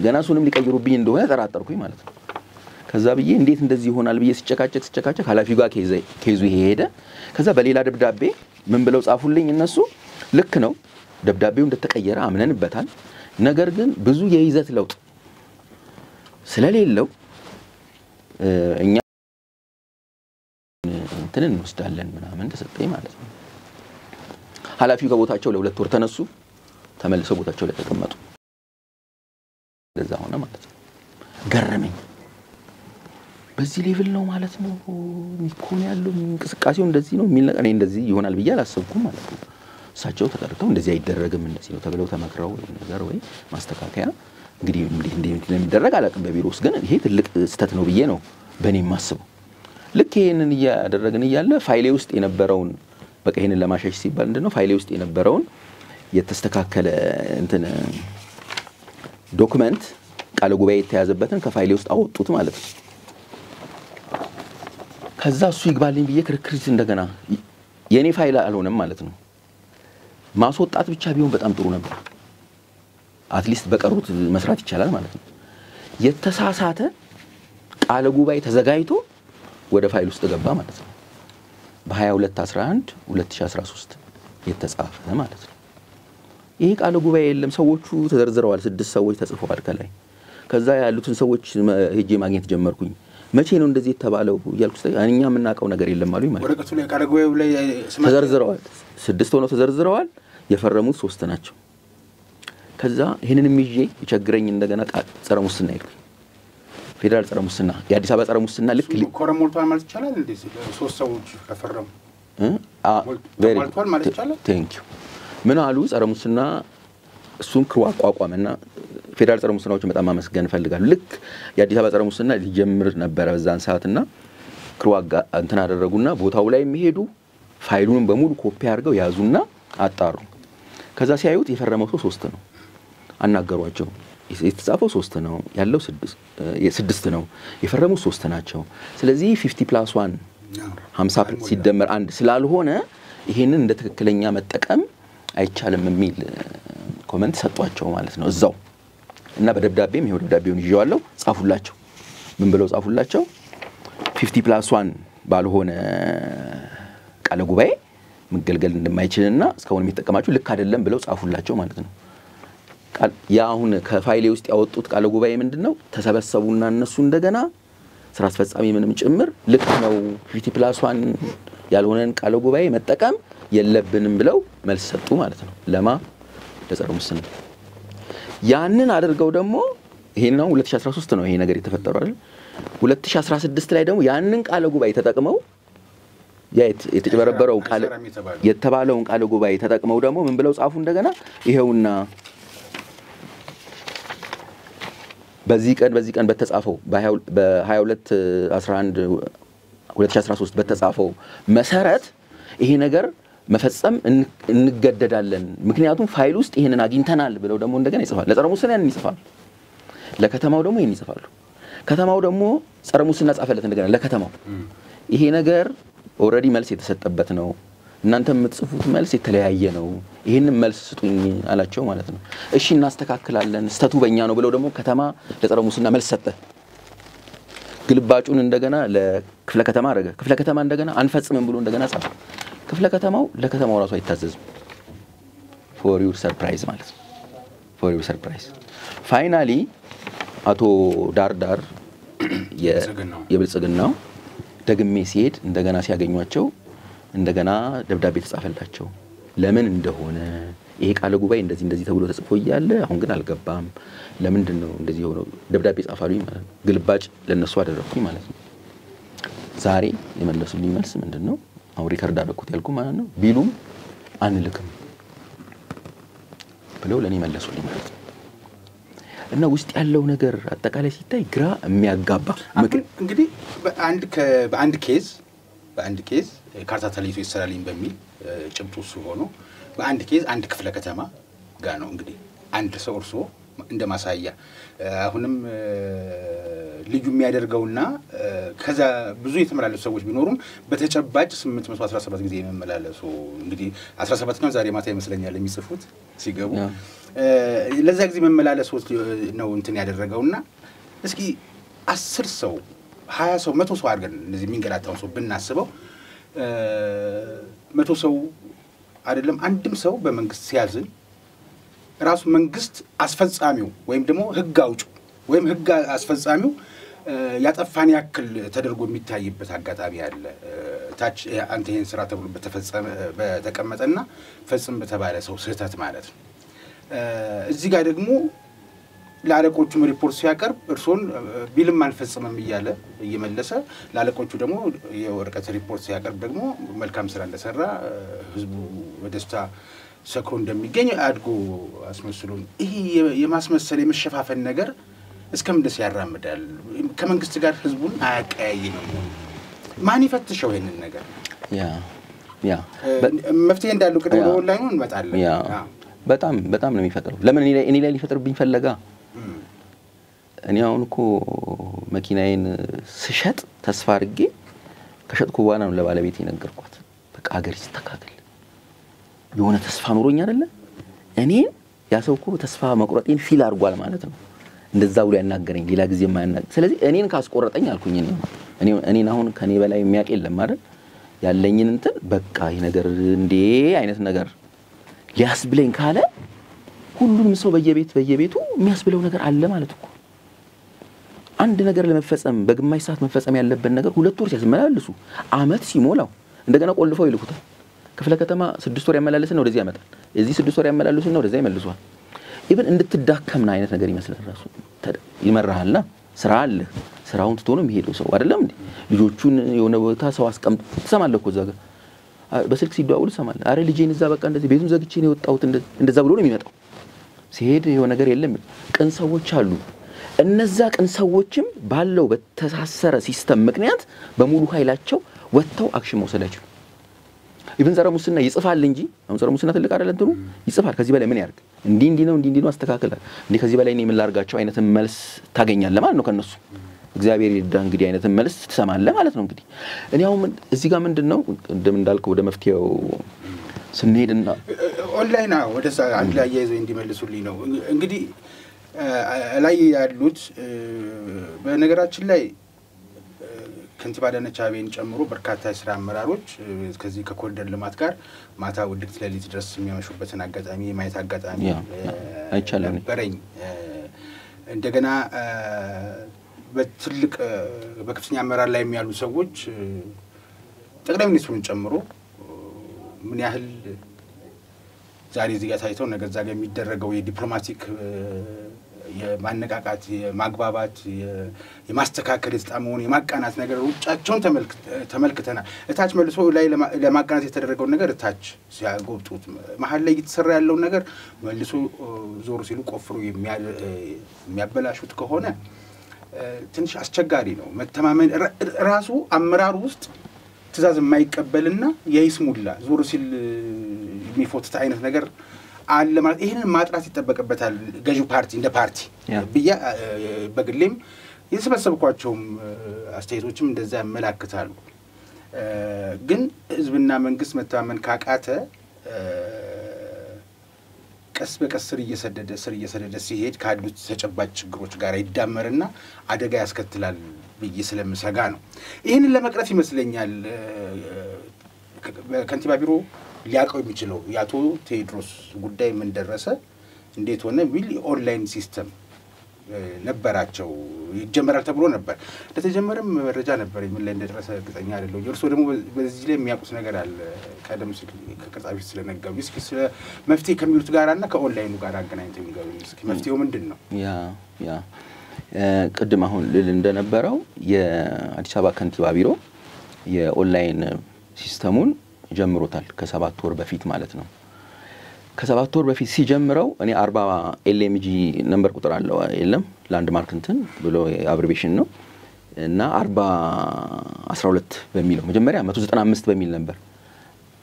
ገና ሱንም ሊቀይሩብኝ እንደሆነ ተራጠርኩኝ ማለት ነው ከዛ ብዬ እንዴት እንደዚህ ይሆናል ብዬ ሲጨቃጨቅ ሐላፊው ጋር ኬዙ ሄደ ከዛ በሌላ ደብዳቤ ምን ብለው ጻፉልኝ እነሱ ልክ ነው ደብዳቤው እንደተቀየረ አምነንበታል ነገር ግን ብዙ የይዘት ለውጥ ስለሌለው እኛ እንትንን እንወስዳለን ምናምን ተሰጠኝ ማለት ነው ኃላፊው ከቦታቸው ለሁለት ወር ተነሱ ተመልሰው ቦታቸው ላይ ተቀመጡ ለዛ ሆነ ማለት ነው ገረመኝ በዚህ ሌቭል ነው ማለት ነው ሚኮን ያለው እንቅስቃሴው እንደዚህ ነው የሚል ነገር እንደዚህ ይሆናል ብዬ አላሰብኩም ማለት ነው ሳቸው ተጠርተው እንደዚህ አይደረግም እንደዚህ ነው ተብለው ተመክረው ነገር ወይ ማስተካከያ እንግዲህ እንዴት እንደሚደረግ አላውቅም በቢሮስ ግን ይሄ ትልቅ ስተት ነው ብዬ ነው በእኔ ማስበው ልክ ይሄንን ያደረግን ይያለ ፋይሌ ውስጥ የነበረውን በቃ ይሄንን ለማሻሽ ሲባል እንደነው ፋይሌ ውስጥ የነበረውን የተስተካከለ እንትን ዶክመንት ቃለ ጉባኤ የተያዘበትን ከፋይሌ ውስጥ አወጡት ማለት ነው ከዛ እሱ ይግባልኝ ብዬ ክርክሪት እንደገና የኔ ፋይል አልሆነም ማለት ነው ማስወጣት ብቻ ቢሆን በጣም ጥሩ ነበር አትሊስት በቀሩት መስራት ይቻላል ማለት ነው የተሳሳተ ቃለ ጉባኤ ተዘጋጅቶ ወደ ፋይል ውስጥ ገባ ማለት ነው በ22/11 2013 የተጻፈ ማለት ነው ይሄ ቃለ ጉባኤ የለም ሰዎቹ ተዘርዝረዋል 6 ሰዎች ተጽፈዋል ከላይ ከዛ ያሉትን ሰዎች ሄጄ ማግኘት ጀመርኩኝ መቼ ነው እንደዚህ ተባለው ይልኩስ እኛ ምናቀው ነገር የለም አሉኝ ማለት ወረቀቱ ላይ ቃለ ጉባኤው ላይ ተዘርዝረዋል 6 ሆነው ተዘርዝረዋል የፈረሙት 3 ናቸው ከዛ ይሄንንም ይዤ ይቸግረኝ እንደገና ጸረ ሙስና ይልኩ ፌደራል ጸረ ሙስና የአዲስ አበባ ጸረ ሙስና ልክ ኮረሞልቷል ማለት ይቻላል እንደዚህ 3 ሰዎች ከፈረሙ ሞልቷል ማለት ይቻላል ቴንክ ዩ ምን አሉ ጸረ ሙስና እሱን ክሩ አቋቋመና ፌደራል ጸረ ሙስናዎችን በጣም ማመስገን ፈልጋለሁ ልክ የአዲስ አበባ ጸረ ሙስና ሊጀምር ነበር በዛን ሰዓትና ክሩ እንትን አደረጉና ቦታው ላይ የሚሄዱ ፋይሉን በሙሉ ኮፒ አድርገው ያዙና አጣሩ ከዛ ሲያዩት የፈረመው 3 ነው አናገሯቸው የተጻፈው 3 ነው ያለው 6 ነው የፈረሙት 3 ናቸው ስለዚህ 50+1 50 ሲደመር 1 ስላልሆነ ይሄንን እንደ ትክክለኛ መጠቀም አይቻልም የሚል ኮሜንት ሰጧቸው ማለት ነው እዛው እና በደብዳቤም ይሄው ደብዳቤውን ይዤዋለሁ ጻፉላቸው ምን ብለው ጻፉላቸው 50+1 ባልሆነ ቃለ ጉባኤ መገልገል እንደማይችልና እስካሁን የሚተቀማችሁ ልክ አይደለም ብለው ጻፉላቸው ማለት ነው ያ አሁን ከፋይሌ ውስጥ ያወጡት ቃለ ጉባኤ ምንድነው ተሰበሰቡና እነሱ እንደገና ስራ አስፈጻሚ ምንም ጭምር ልክ ነው 50+1 ያልሆነን ቃለ ጉባኤ መጠቀም የለብንም ብለው መልስ ሰጡ ማለት ነው ለማ ለጸረ ሙስና ያንን አድርገው ደግሞ ይሄኛው 2013 ነው ይሄ ነገር የተፈጠረው አይደል 2016 ላይ ደግሞ ያንን ቃለ ጉባኤ ተጠቅመው የተጨበረበረው ቃል የተባለውን ቃለ ጉባኤ ተጠቅመው ደግሞ ምን ብለው ጻፉ እንደገና ይሄውና በዚህ ቀን በተጻፈው በ22/11 2013 በተጻፈው መሰረት ይሄ ነገር መፈጸም እንገደዳለን ምክንያቱም ፋይል ውስጥ ይሄንን አግኝተናል ብለው ደግሞ እንደገና ይጽፋል ለጸረ ሙስና ያንን ይጽፋል ለከተማው ደግሞ ይሄን ይጽፋሉ ከተማው ደግሞ ጸረ ሙስና ጻፈለት እንደገና ለከተማው ይሄ ነገር ኦሬዲ መልስ የተሰጠበት ነው እናንተ የምትጽፉት መልስ የተለያየ ነው ይሄንን መልስ ስጡኝ አላቸው ማለት ነው እሺ እናስተካክላለን ስተቱ በእኛ ነው ብለው ደግሞ ከተማ ለጸረ ሙስና መልስ ሰጠ ግልባጩን እንደገና ለክፍለ ከተማ አረገ ክፍለ ከተማ እንደገና አንፈጽምም ብሎ እንደገና ጻፈ ክፍለ ከተማው ለከተማው ራሱ አይታዘዝም for your surprise ማለት ነው for your surprise finally አቶ ዳርዳር የብልጽግናው ደግሜ ሲሄድ እንደገና ሲያገኙአቸው እንደገና ደብዳቤ ተጻፈላቸው ለምን እንደሆነ ይሄ ቃለ ጉባኤ እንደዚህ ተብሎ ተጽፎ ይያለ አሁን ግን አልገባም ለምንድነው እንደዚህ ሆኖ ደብዳቤ ጻፋሉኝ ማለት ነው ግልባጭ ለነሱ አደረኩኝ ማለት ነው ዛሬ የመለሱልኝ መልስ ምንድነው አሁን ሪከርድ አደረኩት ያልኩ ማለት ነው ቢሉም አንልክም ብለው ለኔ መለሱልኝ ማለት ነው እና ውስጥ ያለው ነገር አጠቃላይ ሲታይ ግራ የሚያጋባ እንግዲህ በአንድ ኬዝ ካርታ ተለይቶ ይሰራልኝ በሚል ጭብጡስ ሆኖ በአንድ ኬዝ አንድ ክፍለ ከተማ ጋር ነው እንግዲህ አንድ ሰው እርሶ እንደማሳያ አሁንም ልዩ የሚያደርገውና ከዛ ብዙ የተመላለሱ ሰዎች ቢኖሩም በተጨባጭ 817 ጊዜ የመመላለሱ እንግዲህ 17ኛው ዛሬ ማታ ይመስለኛል የሚጽፉት ሲገቡ ለዛ ጊዜ መመላለሱ ነው እንትን ያደረገውና እስኪ 10 ሰው 20 ሰው 100 ሰው አድርገን እንደዚህ የሚንገላታው ሰው ብናስበው 100 ሰው አይደለም አንድም ሰው በመንግስት ሲያዝን ራሱ መንግስት አስፈጻሚው ወይም ደግሞ ህግ አውጪው ወይም ህግ አስፈጻሚው ያጠፋን ያክል ተደርጎ የሚታይበት አጋጣሚ አለ ታች አንተ ይሄን ስራ ተብሎ በተቀመጠና ፈጽም በተባለ ሰው ስህተት ማለት ነው እዚህ ጋር ደግሞ ለአለቆቹም ሪፖርት ሲያቀርብ እርሶን ቢልም አልፈጽመም ይያለ እየመለሰ ለአለቆቹ ደግሞ የወረቀት ሪፖርት ሲያቀርብ ደግሞ መልካም ስራ እንደሰራ ህዝቡ በደስታ ሰክሮ እንደሚገኝ አድጎ አስመስሉን ይሄ የማስመሰል የመሸፋፈን ነገር እስከምን ድረስ ያራምዳል ከመንግስት ጋር ህዝቡን አያቀያይም ማን ይፈትሸው ይሄንን ነገር ያ መፍትሄ እንዳለው ቅድም ኦንላይን ነው እንመጣለን በጣም ነው የሚፈጥረው ለምን እኔ ላይ ሊፈጥርብኝ ፈለጋ እኔ አሁን እኮ መኪናዬን ስሸጥ ተስፋ አድርጌ ከሸጥኩ በኋላ ነው ለባለቤቴ ነገርኳት በቃ ሀገር ይስተካከል የሆነ ተስፋ ኖሮኝ አይደለ እኔን ያ ሰው እኮ ተስፋ መቁረጤን ፊል አድርጓል ማለት ነው እንደዛው ላይ ያናገረኝ ሌላ ጊዜ ማያናገር ስለዚህ እኔን ካስቆረጠኝ አልኩኝ እኔን አሁን ከኔ በላይ የሚያውቅ የለም አይደል ያለኝን እንትን በቃ ይሄ ነገር እንዴ አይነት ነገር ሊያስብለኝ ካለ ሁሉም ሰው በየቤቱ የሚያስብለው ነገር አለ ማለት እኮ አንድ ነገር ለመፈጸም በግማሽ ሰዓት መፈጸም ያለበት ነገር 2 ወር ሲያስመላልሱ አመት ሲሞላው እንደገና ቆልፈው ይልኩታል ክፍለ ከተማ 6 ወር ያመላልስና ወደዚህ ያመጣል እዚህ 6 ወር ያመላልሱና ወደዚህ ይመልሱዋል ኢቭን እንድትዳከምና አይነት ነገር ይመስላል ራሱ ይመራሃልና ስራ አለ ስራውን ትቶ ነው የሚሄደው ሰው አይደለም እንዴ ልጆቹን የሆነ ቦታ ሰው አስቀምጥ ተሰማለኩ እዛጋ በስልክ ሲደዋውል ሰማል አረ ልጄን እዛ በቃ እንደዚህ ቤቱን ዘግቼ ነው የወጣሁት እንደዛ ብሎ ነው የሚመጣው ሲሄድ የሆነ ነገር የለም ቅን ሰዎች አሉ እነዛ ቅን ሰዎችም ባለው በተሳሰረ ሲስተም ምክንያት በሙሉ ኃይላቸው ወጥተው አክሽን መውሰዳቸው ኢቭን ዘራ ሙስና ይጽፋል እንጂ አሁን ዘራ ሙስና ትልቅ አይደለም እንትኑ ይጽፋል ከዚህ በላይ ምን ያርግ እንዲ ነው አስተካክላል እንዴ ከዚህ በላይ እኔ ምን ላርጋቸው አይነት መልስ ታገኛለህ ማለት ነው ከነሱ እግዚአብሔር ይርዳ እንግዲህ አይነት መልስ ትሰማለህ ማለት ነው እንግዲህ እኔ አሁን እዚህ ጋር ምንድነው እንደምንዳልከው ወደ መፍትሄው ስንሄድና ኦንላይን ወደ አንድ ላይ ያይዘው እንዲመልሱልኝ ነው እንግዲህ ላይ ያሉት በነገራችን ላይ ከንቲባ አዳነች አቤቤን ጨምሮ በርካታ የሥራ አመራሮች ከዚህ ከኮሪደር ልማት ጋር ማታ ውድቅት ለሊት ድረስ የሚያመሹበትን አጋጣሚ ማየት አጋጣሚ አይቻለም በረኝ እንደገና በትልቅ በከፍተኛ አመራር ላይ የሚያሉ ሰዎች ጠቅላይ ሚኒስትሩን ጨምሮ ምን ያህል ዛሬ እዚህ ጋር ታይተው ነገር ዛጋ የሚደረገው የዲፕሎማቲክ የማነቃቃት የማግባባት የማስተካከል የጣመውን የማቃናት ነገር ውጫቸውን ተመልክተናል እታች መልሶ ላይ ለማቃናት የተደረገው ነገር እታች ሲያጎብጡት መሐል ላይ እየተሰራ ያለው ነገር መልሶ ዞር ሲሉ ቆፍሩ የሚያበላሹት ከሆነ ትንሽ አስቸጋሪ ነው መተማመን ራሱ አመራር ውስጥ ትዛዝ የማይቀበልና የይስሙላ ዞር ሲል የሚፎትት አይነት ነገር አለ ማለት ይሄንን ማጥራት ይተበቀበታል ገዢው ፓርቲ እንደ ፓርቲ በያ በግሌም የሰበሰብኳቸውም አስተያየቶችም እንደዛ ያመላክታሉ ግን ህዝብና መንግስት መተማመን ካቃተ ቀስ በቀስ ስር እየሰደደ ሲሄድ ካሉት ተጨባጭ ችግሮች ጋር ይዳመርና አደጋ ያስከትላል ብዬ ስለምሰጋ ነው ይሄንን ለመቅረፍ ይመስለኛል ከንቲባ ቢሮ ሊያቀው የሚችለው ያቶ ቴድሮስ ጉዳይ ምን ደረሰ እንዴት ሆነ ዊል ኦንላይን ሲስተም ነበራቸው ይጀመራል ተብሎ ነበር ለተጀመረም መረጃ ነበር ምን ላይ እንደደረሰ እርግጠኛ አይደለም እርሶ ደግሞ በዚህ ላይ የሚያውቁት ነገር አለ ቀደም ሲል ከቅርጻፊ ስለነገሩ እስኪ ስለ መፍትሄ ከሚሉት ጋራና ከኦንላይኑ ጋር አገናኝተው የሚገሩ እስኪ መፍትሄው ምንድነው ያ ቅድም አሁን እንደነበረው የአዲስ አበባ ከንቲባ ቢሮ የኦንላይን ሲስተሙን ጀምሮታል ከ7 ወር በፊት ማለት ነው ከ7 ወር በፊት ሲጀምረው እኔ 40 ኤልኤምጂ ነምበር ቁጥር አለው የለም ላንድ ማርክ እንትን ብሎ አብሪቬሽን ነው እና 4012 በሚለው መጀመሪያ 195 በሚል ነበር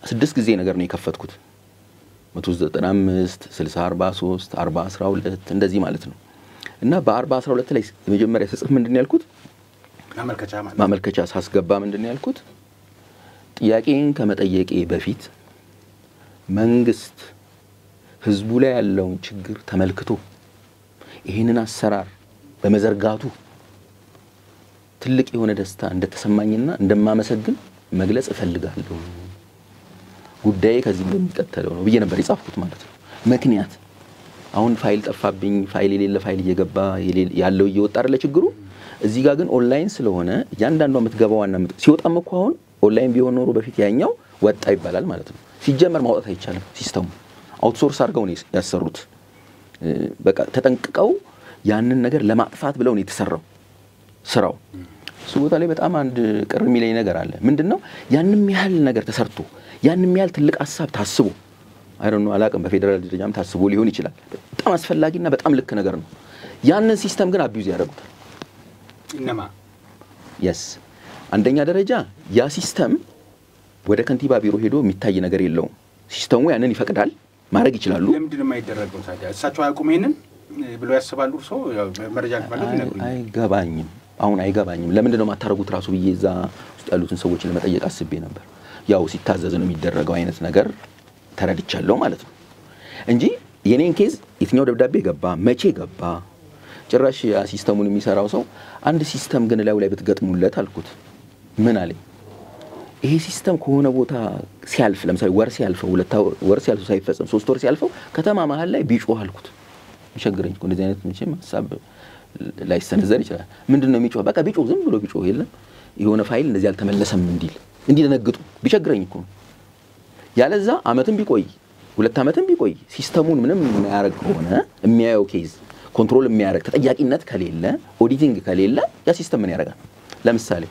6 ጊዜ ነገር ነው የከፈትኩት 195 6043 4012 እንደዚህ ማለት ነው እና በ4012 ላይ መጀመሪያ ተጽፍ ምንድነው ያልኩት ማመልከቻ ሳስገባ ምንድነው ያልኩት ጥያቄን ከመጠየቄ በፊት መንግስት ህዝቡ ላይ ያለውን ችግር ተመልክቶ ይሄንን አሰራር በመዘርጋቱ ትልቅ የሆነ ደስታ እንደተሰማኝና እንደማመሰግን መግለጽ እፈልጋለሁ ጉዳይ ከዚህ እንደሚቀጥለው ነው ብዬ ነበር የጻፍኩት ማለት ነው። ምክንያት አሁን ፋይል ጠፋብኝ ፋይል የሌለ ፋይል እየገባ ያለው እየወጣ አይደለ ችግሩ እዚህ ጋር ግን ኦንላይን ስለሆነ ያንዳንዷ የምትገባውና ሲወጣም እኮ አሁን ኦንላይን ቢሆን ኖሮ በፊት ያኛው ወጣ ይባላል ማለት ነው። ሲጀመር ማውጣት አይቻልም ሲስተሙ አውትሶርስ አድርገው ነው ያሰሩት በቃ ተጠንቅቀው ያንን ነገር ለማጥፋት ብለው ነው የተሰራው ስራው እሱ ቦታ ላይ በጣም አንድ ቅር የሚለኝ ነገር አለ ምንድነው ያንንም ያህል ነገር ተሰርቶ ያንንም ያህል ትልቅ ሐሳብ ታስቦ አይ ዶንት ኖ አላቀም በፌደራል ደረጃም ታስቦ ሊሆን ይችላል በጣም አስፈላጊና በጣም ልክ ነገር ነው ያንን ሲስተም ግን አቢዩዝ ያደርጉታል እነማ yes አንደኛ ደረጃ ያ ሲስተም ወደ ከንቲባ ቢሮ ሄዶ የሚታይ ነገር የለውም ሲስተሙ ያንን ይፈቅዳል ማድረግ ይችላሉ ለምንድነው የማይደረገው ታዲያ እሳቸው አያውቁም ይሄንን ብሎ ያስባሉ ሰው መረጃ ማለት ነው አይገባኝም አሁን አይገባኝም ለምንድነው ማታረጉት ራሱ በየዛ ውስጥ ያሉትን ሰዎችን ለመጠየቅ አስቤ ነበር ያው ሲታዘዝ ነው የሚደረገው አይነት ነገር ተረድቻለሁ ማለት ነው እንጂ የኔን ኬዝ የትኛው ደብዳቤ ገባ መቼ ገባ ጭራሽ ያ ሲስተሙን የሚሰራው ሰው አንድ ሲስተም ግን ላይ ብትገጥሙለት አልኩት ምን አለኝ ይሄ ሲስተም ከሆነ ቦታ ሲያልፍ ለምሳሌ ወር ሲያልፈው ወር ሲያልፈው ሳይፈጸም 3 ወር ሲያልፈው ከተማ መሃል ላይ ቢጮህ አልኩት ይቸግረኝ እኮ እንደዚህ አይነት ምንጭም ሐሳብ ላይ ሰነዘር ይችላል ምንድነው የሚጮህ በቃ ቢጮህ ዝም ብሎ ቢጮህ የለም የሆነ ፋይል እንደዚህ አልተመለሰም እንዲደነግጡ ቢቸግረኝ እኮ ያለዛ አመትም ቢቆይ 2 አመትም ቢቆይ ሲስተሙን ምንም የማያረግ ሆነ የሚያየው ኬዝ ኮንትሮል የሚያረግ ተጠያቂነት ከሌለ ኦዲቲንግ ከሌለ ያ ሲስተም ምን ያረጋል ለምሳሌ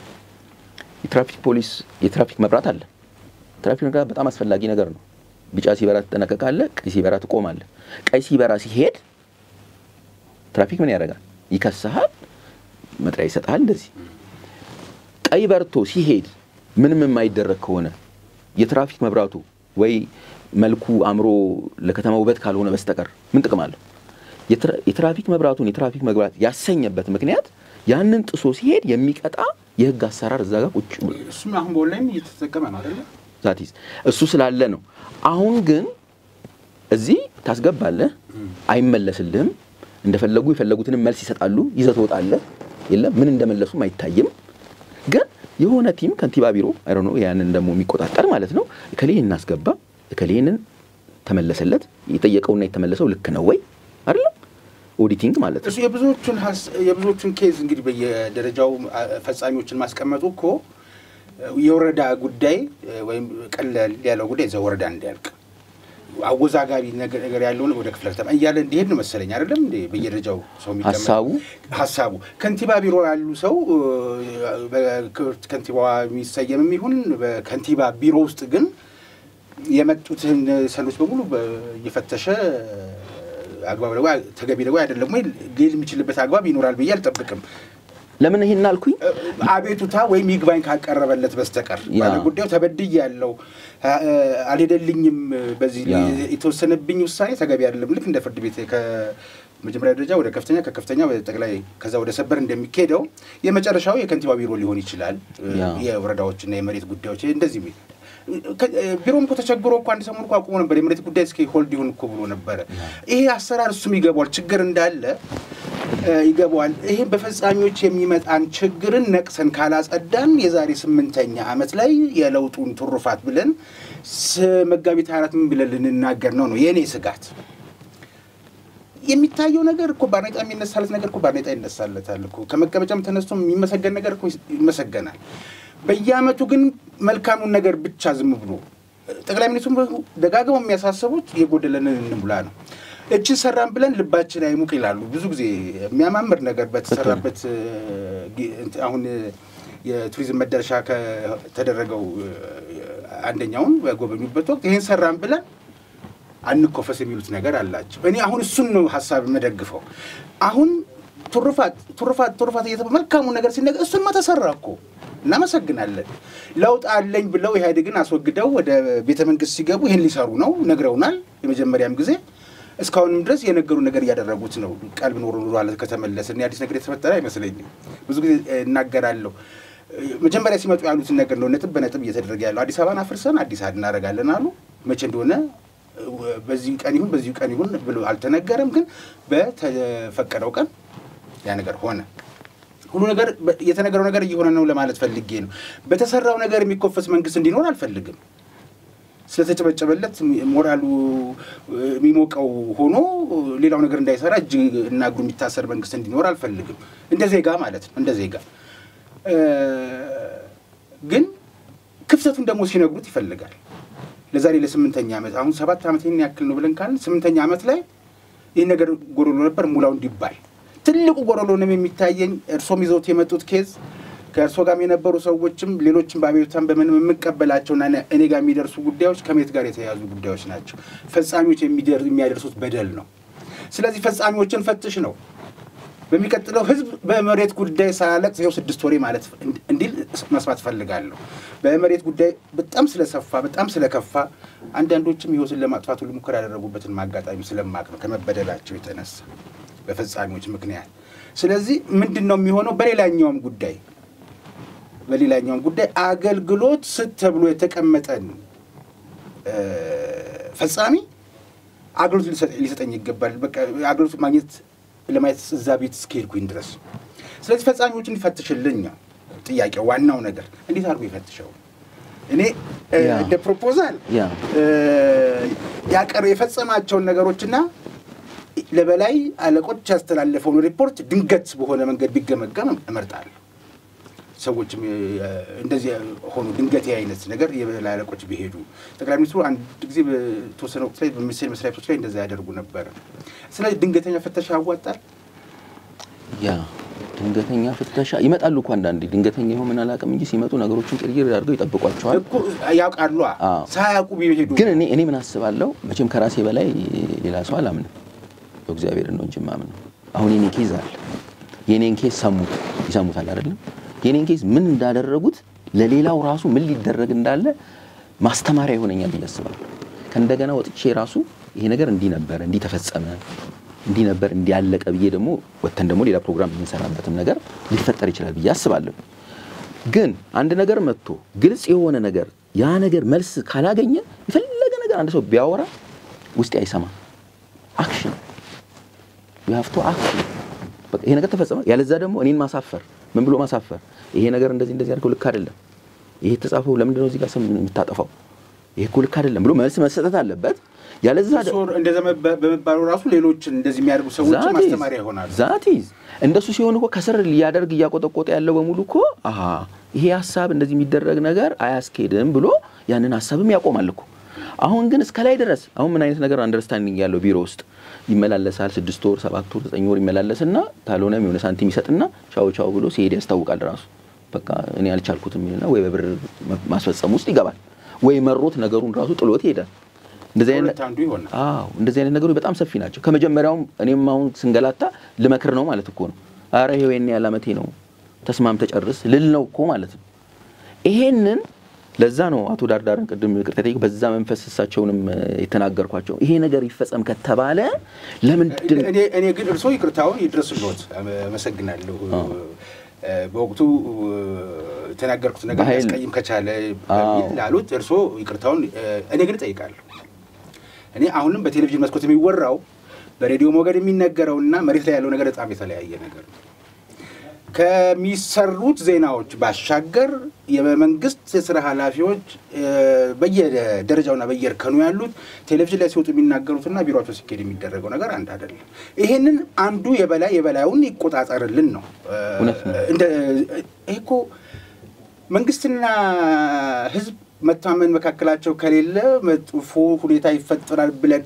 የትራፊክ ፖሊስ የትራፊክ መብራት አለ ትራፊክ መብራት በጣም አስፈላጊ ነገር ነው ቢጫ ሲበራ ተጠነቀቃለ ቀይ ሲበራ ትቆማለ ቀይ ሲበራ ሲሄድ ትራፊክ ምን ያረጋል ይከሰሃል መጥሪያ ይሰጣል እንደዚህ ቀይ በርቶ ሲሄድ ምንም የማይደረግ ከሆነ የትራፊክ መብራቱ ወይ መልኩ አምሮ ለከተማው ውበት ካልሆነ በስተቀር ምን ጥቅም አለው የትራፊክ መብራቱን የትራፊክ መብራት ያሰኘበት ምክንያት ያንን ጥሶ ሲሄድ የሚቀጣ የህግ አሰራር እዛ ጋር ቁጭ ብሎ እሱም አሁን በኦንላይን እየተጠቀመ ነው አይደል ዛቲስ እሱ ስላለ ነው አሁን ግን እዚህ ታስገባለ አይመለስልህም እንደፈለጉ የፈለጉትን መልስ ይሰጣሉ ይዘት ወጣለ የለም ምን እንደመለሱም አይታየም ግን የሆነ ቲም ከንቲባ ቢሮ አይ ዶንት ኖ ያንን ደሞ የሚቆጣጠር ማለት ነው እከሌን እናስገባ እከሌንን ተመለሰለት የጠየቀውና የተመለሰው ልክ ነው ወይ አይደል ኦዲቲንግ ማለት ነው እሱ የብዙዎቹን ኬዝ እንግዲህ በየደረጃው ፈጻሚዎችን ማስቀመጡ እኮ የወረዳ ጉዳይ ወይም ቀለል ያለው ጉዳይ እዛ ወረዳ እንዲያልቅ አወዛጋቢ ነገር ያለው ወደ ክፍለ ከተማ እያለ እንዲሄድ ነው መሰለኝ አይደለም እንዴ በየደረጃው ሰው የሚቀመጥ ሐሳቡ ከንቲባ ቢሮ ያሉ ሰው በከንቲባ የሚሰየም ይሁን በከንቲባ ቢሮ ውስጥ ግን የመጡትን ሰዎች በሙሉ እየፈተሸ አግባብ ነው ተገቢ ነው አይደለም ወይ ሊል የሚችልበት አግባብ ይኖራል ብዬ አልጠብቅም ለምን ይሄን አልኩኝ አቤቱታ ወይም ይግባኝ ካቀረበለት በስተቀር ባለ ጉዳዩ ተበድያለሁ አልሄደልኝም በዚህ የተወሰነብኝ ውሳኔ ተገቢ አይደለም ልክ እንደ ፍርድ ቤት ከመጀመሪያ ደረጃ ወደ ከፍተኛ ከከፍተኛ ወደ ጠቅላይ ከዛ ወደ ሰበር እንደሚካሄደው የመጨረሻው የከንቲባ ቢሮ ሊሆን ይችላል የወረዳዎችና የመሬት ጉዳዮች እንደዚህ ቢሮም ተቸግሮ እኮ አንድ ሰሞን አቁሞ ነበር የመሬት ጉዳይ እስኪ ሆልድ ይሁን እኮ ብሎ ነበር ይሄ አሰራር እሱም ይገባዋል ችግር እንዳለ ይገባዋል ይሄ በፈጻሚዎች የሚመጣን ችግርን ነቅሰን ካላጸዳን የዛሬ 8ኛ አመት ላይ የለውጡን ትሩፋት ብለን መጋቢት 24 ምን ብለን ልንናገር ነው የኔ ስጋት የሚታየው ነገር እኮ ባርኔጣ የሚነሳለት ነገር እኮ ባርኔጣ ይነሳለታል እኮ ከመቀበጫም ተነስቶ የሚመሰገን ነገር እኮ ይመሰገናል በየአመቱ ግን መልካሙን ነገር ብቻ ዝም ብሎ ጠቅላይ ሚኒስትሩ ደጋግመው የሚያሳስቡት የጎደለንን እንሙላ ነው እቺ ሰራን ብለን ልባችን አይሙቅ ይላሉ ብዙ ጊዜ የሚያማምር ነገር በተሰራበት አሁን የቱሪዝም መዳረሻ ከተደረገው አንደኛውን በጎበኙበት ወቅት ይሄን ሰራን ብለን አንኮፈስ የሚሉት ነገር አላቸው እኔ አሁን እሱን ነው ሐሳብ መደግፈው አሁን ቱርፋት እየተመልካሙ ነገር ሲነገር እሱን ማተሰራኮ እናመሰግናለን ለውጥ አለኝ ብለው ኢህአዴግን አስወግደው ወደ ቤተ መንግስት ሲገቡ ይሄን ሊሰሩ ነው ነግረውናል የመጀመሪያም ጊዜ እስካሁንም ድረስ የነገሩ ነገር ያደረጉት ነው ቀልብ ኖሮ አለ ከተመለሰና አዲስ ነገር የተፈጠረ አይመስለኝም ብዙ ጊዜ እናገራለሁ መጀመሪያ ሲመጡ ያሉት ነገር ነው ነጥብ በነጥብ እየተደረገ ያለው አዲስ አበባን አፍርሰን አዲስ አበባ እናረጋለን አሉ መቼ እንደሆነ በዚህ ቀን ይሁን ብሎ አልተነገረም ግን በተፈቀደው ቀን ያ ነገር ሆነ ሁሉ ነገር የተነገረው ነገር እየሆነ ነው ለማለት ፈልጌ ነው በተሰራው ነገር የሚኮፈስ መንግስት እንዲኖር አልፈልግም ስለተጨበጨበለት ሞራሉ የሚሞቀው ሆኖ ሌላው ነገር እንዳይሰራ እጅ እና እግሩ የሚታሰር መንግስት እንዲኖር አልፈልግም እንደ ዜጋ ማለት ነው እንደ ዜጋ ግን ክፍተቱን ደግሞ ሲነግሩት ይፈልጋል ለዛሬ ለ8ኛ ዓመት አሁን 7 ዓመት ይሄን ያክል ነው ብለን ካልን 8ኛ ዓመት ላይ ይሄ ነገር ጎሮሎ ነበር ሙላው እንዲባል ትልቁ ጎሮሎ ነው የሚታየኝ እርሶም ይዘውት የመጡት ኬዝ ከእርሶ ጋር የነበሩ ሰዎችም ሌሎችም ባቤታም በመንም የምቀበላቸውና እኔ ጋር የሚደርሱ ጉዳዮች ከመሬት ጋር የተያዙ ጉዳዮች ናቸው ፈጻሚዎች የሚያደርሱት በደል ነው ስለዚህ ፈጻሚዎችን ፈትሽ ነው በሚቀጥለው ህዝብ በመሬት ጉዳይ ሳያለቅስ ይኸው 6 ወሬ ማለት እንዲል መስማት ፈልጋለሁ በመሬት ጉዳይ በጣም ስለሰፋ በጣም ስለከፋ አንዳንዶችም ህይወትን ለማጥፋት ሁሉ ሙከራ ያደረጉበትን ማጋጣሚ ስለማቅ ነው ከመበደላቸው የተነሳ በፈጻሚዎች ምክንያት ስለዚህ ምንድነው የሚሆነው በሌላኛው ጉዳይ አገልግሎት ስተብሎ የተቀመጠን ፈጻሚ አገልግሎት ሊሰጠኝ ይገባል በቃ አገልግሎት ማግኘት ለማየት እዛቤት ስኬልኩኝ ድረስ ስለዚህ ፈጻሚዎችን ይፈትሽልኝ ጥያቄው ዋናው ነገር እንዴት አድርጎ ይፈትሽው እኔ እንደ ፕሮፖዛል ያቀረ የፈጸማቸው ነገሮችና ለበላይ አለቆች ያስተላለፈው ሪፖርት ድንገት በሆነ መንገድ ቢገመገም እመርጣለሁ ሰዎችም እንደዚህ ሆኖ ድንገት ያይነት ነገር የበላይ አለቆች ቢሄዱ ጠቅላይ ሚኒስትሩ አንድ ጊዜ በተወሰነው ላይ በሚኒስቴር መስሪያ ቤቶች ላይ እንደዛ ያደርጉ ነበር ስለዚህ ድንገተኛ ፍተሻ ያዋጣል ድንገተኛ ፍተሻ ይመጣሉ እኮ አንዳንዴ ድንገተኛ ይሆን ምን አላቀም እንጂ ሲመጡ ነገሮችን ቅርይር አድርገው ይጠብቋቸዋል እኮ ያውቃሉ ሳያውቁ ቢሄዱ ግን እኔ ምን አስባለሁ መቼም ከራሴ በላይ ሌላ ሰው አላምንም በእግዚአብሔር ነው እንጂ ማምነው አሁን የኔ ኬዝ አለ የኔን ኬዝ ይሰሙታል አይደለም የኔን ኬዝ ምን እንዳደረጉት ለሌላው ራሱ ምን ሊደረግ እንዳለ ማስተማሪያ ይሆነኛል ብያስባለሁ ከእንደገና ወጥቼ ራሱ ይሄ ነገር እንዲ ነበር እንዲ ተፈጸመ እንዲ ነበር እንዲ ያለቀ ብዬ ደግሞ ወተን ደግሞ ሌላ ፕሮግራም እንሰራበትም ነገር ሊፈጠር ይችላል ብያስባለሁ ግን አንድ ነገር መጥቶ ግልጽ የሆነ ነገር ያ ነገር መልስ ካላገኘ ይፈልገ ነገር አንድ ሰው ቢያወራ ውስጥ አይሰማ አክሽን you have to act በቃ ይሄ ነገር ተፈጸመ ያለዛ ደግሞ እኔን ማሳፈር ምን ብሎ ማሳፈር ይሄ ነገር እንደዚህ አድርገው ልክ አይደለም ይሄ ተጻፈው ለምን ነው እዚህ ጋር ስም የምታጠፋው ይሄ እኮ ልክ አይደለም ብሎ መልስ መሰጠት አለበት ያለዛ እንደዛ በመባሉ ራሱ ሌሎች እንደዚህ የሚያደርጉ ሰዎች ማስተማሪያ ይሆናሉ ዛቲዝ እንደሱ ሲሆን እኮ ከስር ሊያደርግ ያቆጠቆጠ ያለው በሙሉ እኮ ይሄ ሐሳብ እንደዚህ የሚደረግ ነገር አያስኬድም ብሎ ያንን ሐሳብም ያቆማል እኮ አሁን ግን እስከላይ ድረስ አሁን ምን አይነት ነገር አንደርስታንዲንግ ያለው ቢሮ ውስጥ ይመላለሳል 6 ወር 7 ወር 9 ወር ይመላለስና ታሎነም የሆነ ሳንቲም ይሰጥና ቻው ብሎ ሲሄድ ያስታውቃል ራሱ በቃ እኔ አልቻልኩትም ይልና ወይ በብር ማስፈጸም ውስጥ ይገባል ወይ መሮት ነገሩን ራሱ ጥሎት ይሄዳል እንደዚህ አይነት ነገሮች በጣም ሰፊ ናቸው ከመጀመሪያው እኔም አሁን ስንገላታ ልመክር ነው ማለት እኮ ነው አረ ይሄን ያላመቴ ነው ተስማም ተጨርስ ልል ነው እኮ ማለት ነው ይሄንን ለዛ ነው አቶ ዳርዳርን ቅድም ይቅርታዬ በዛ መንፈስ እሳቸውንም የተናገርኳቸው ይሄ ነገር ይፈጸም ከተባለ ለምን እኔ ግን እርሶ ይቅርታውን ይድረስልዎት መሰግናለሁ በወቅቱ ተናገርኩት ነገር ያስቀይም ከቻለ ላሉት እርሶ ይቅርታውን እኔ ግን ጠይቃለሁ እኔ አሁንም በቴሌቪዥን መስኮት የሚወራው በሬዲዮ ሞገድ የሚነገረውና መሬት ላይ ያለው ነገር በጣም የተለያየ ነገር ነው ከሚሰሩት ዜናዎች ባሻገር የመንግስት የሥራ ኃላፊዎች በየደረጃውና በየርከኑ ያሉት ቴሌቪዥን ላይ ሲወጡ የሚናገሩትና ቢሮአቸው ሲኬድ የሚደረገው ነገር አንድ አይደለም ይሄንን አንዱ የበላዩን ይቆጣጣርልን ነው እንደ እኮ መንግስትና ህዝብ መታመን መካከላቸው ከሌለ መጥፎ ሁኔታ ይፈጠራል ብለን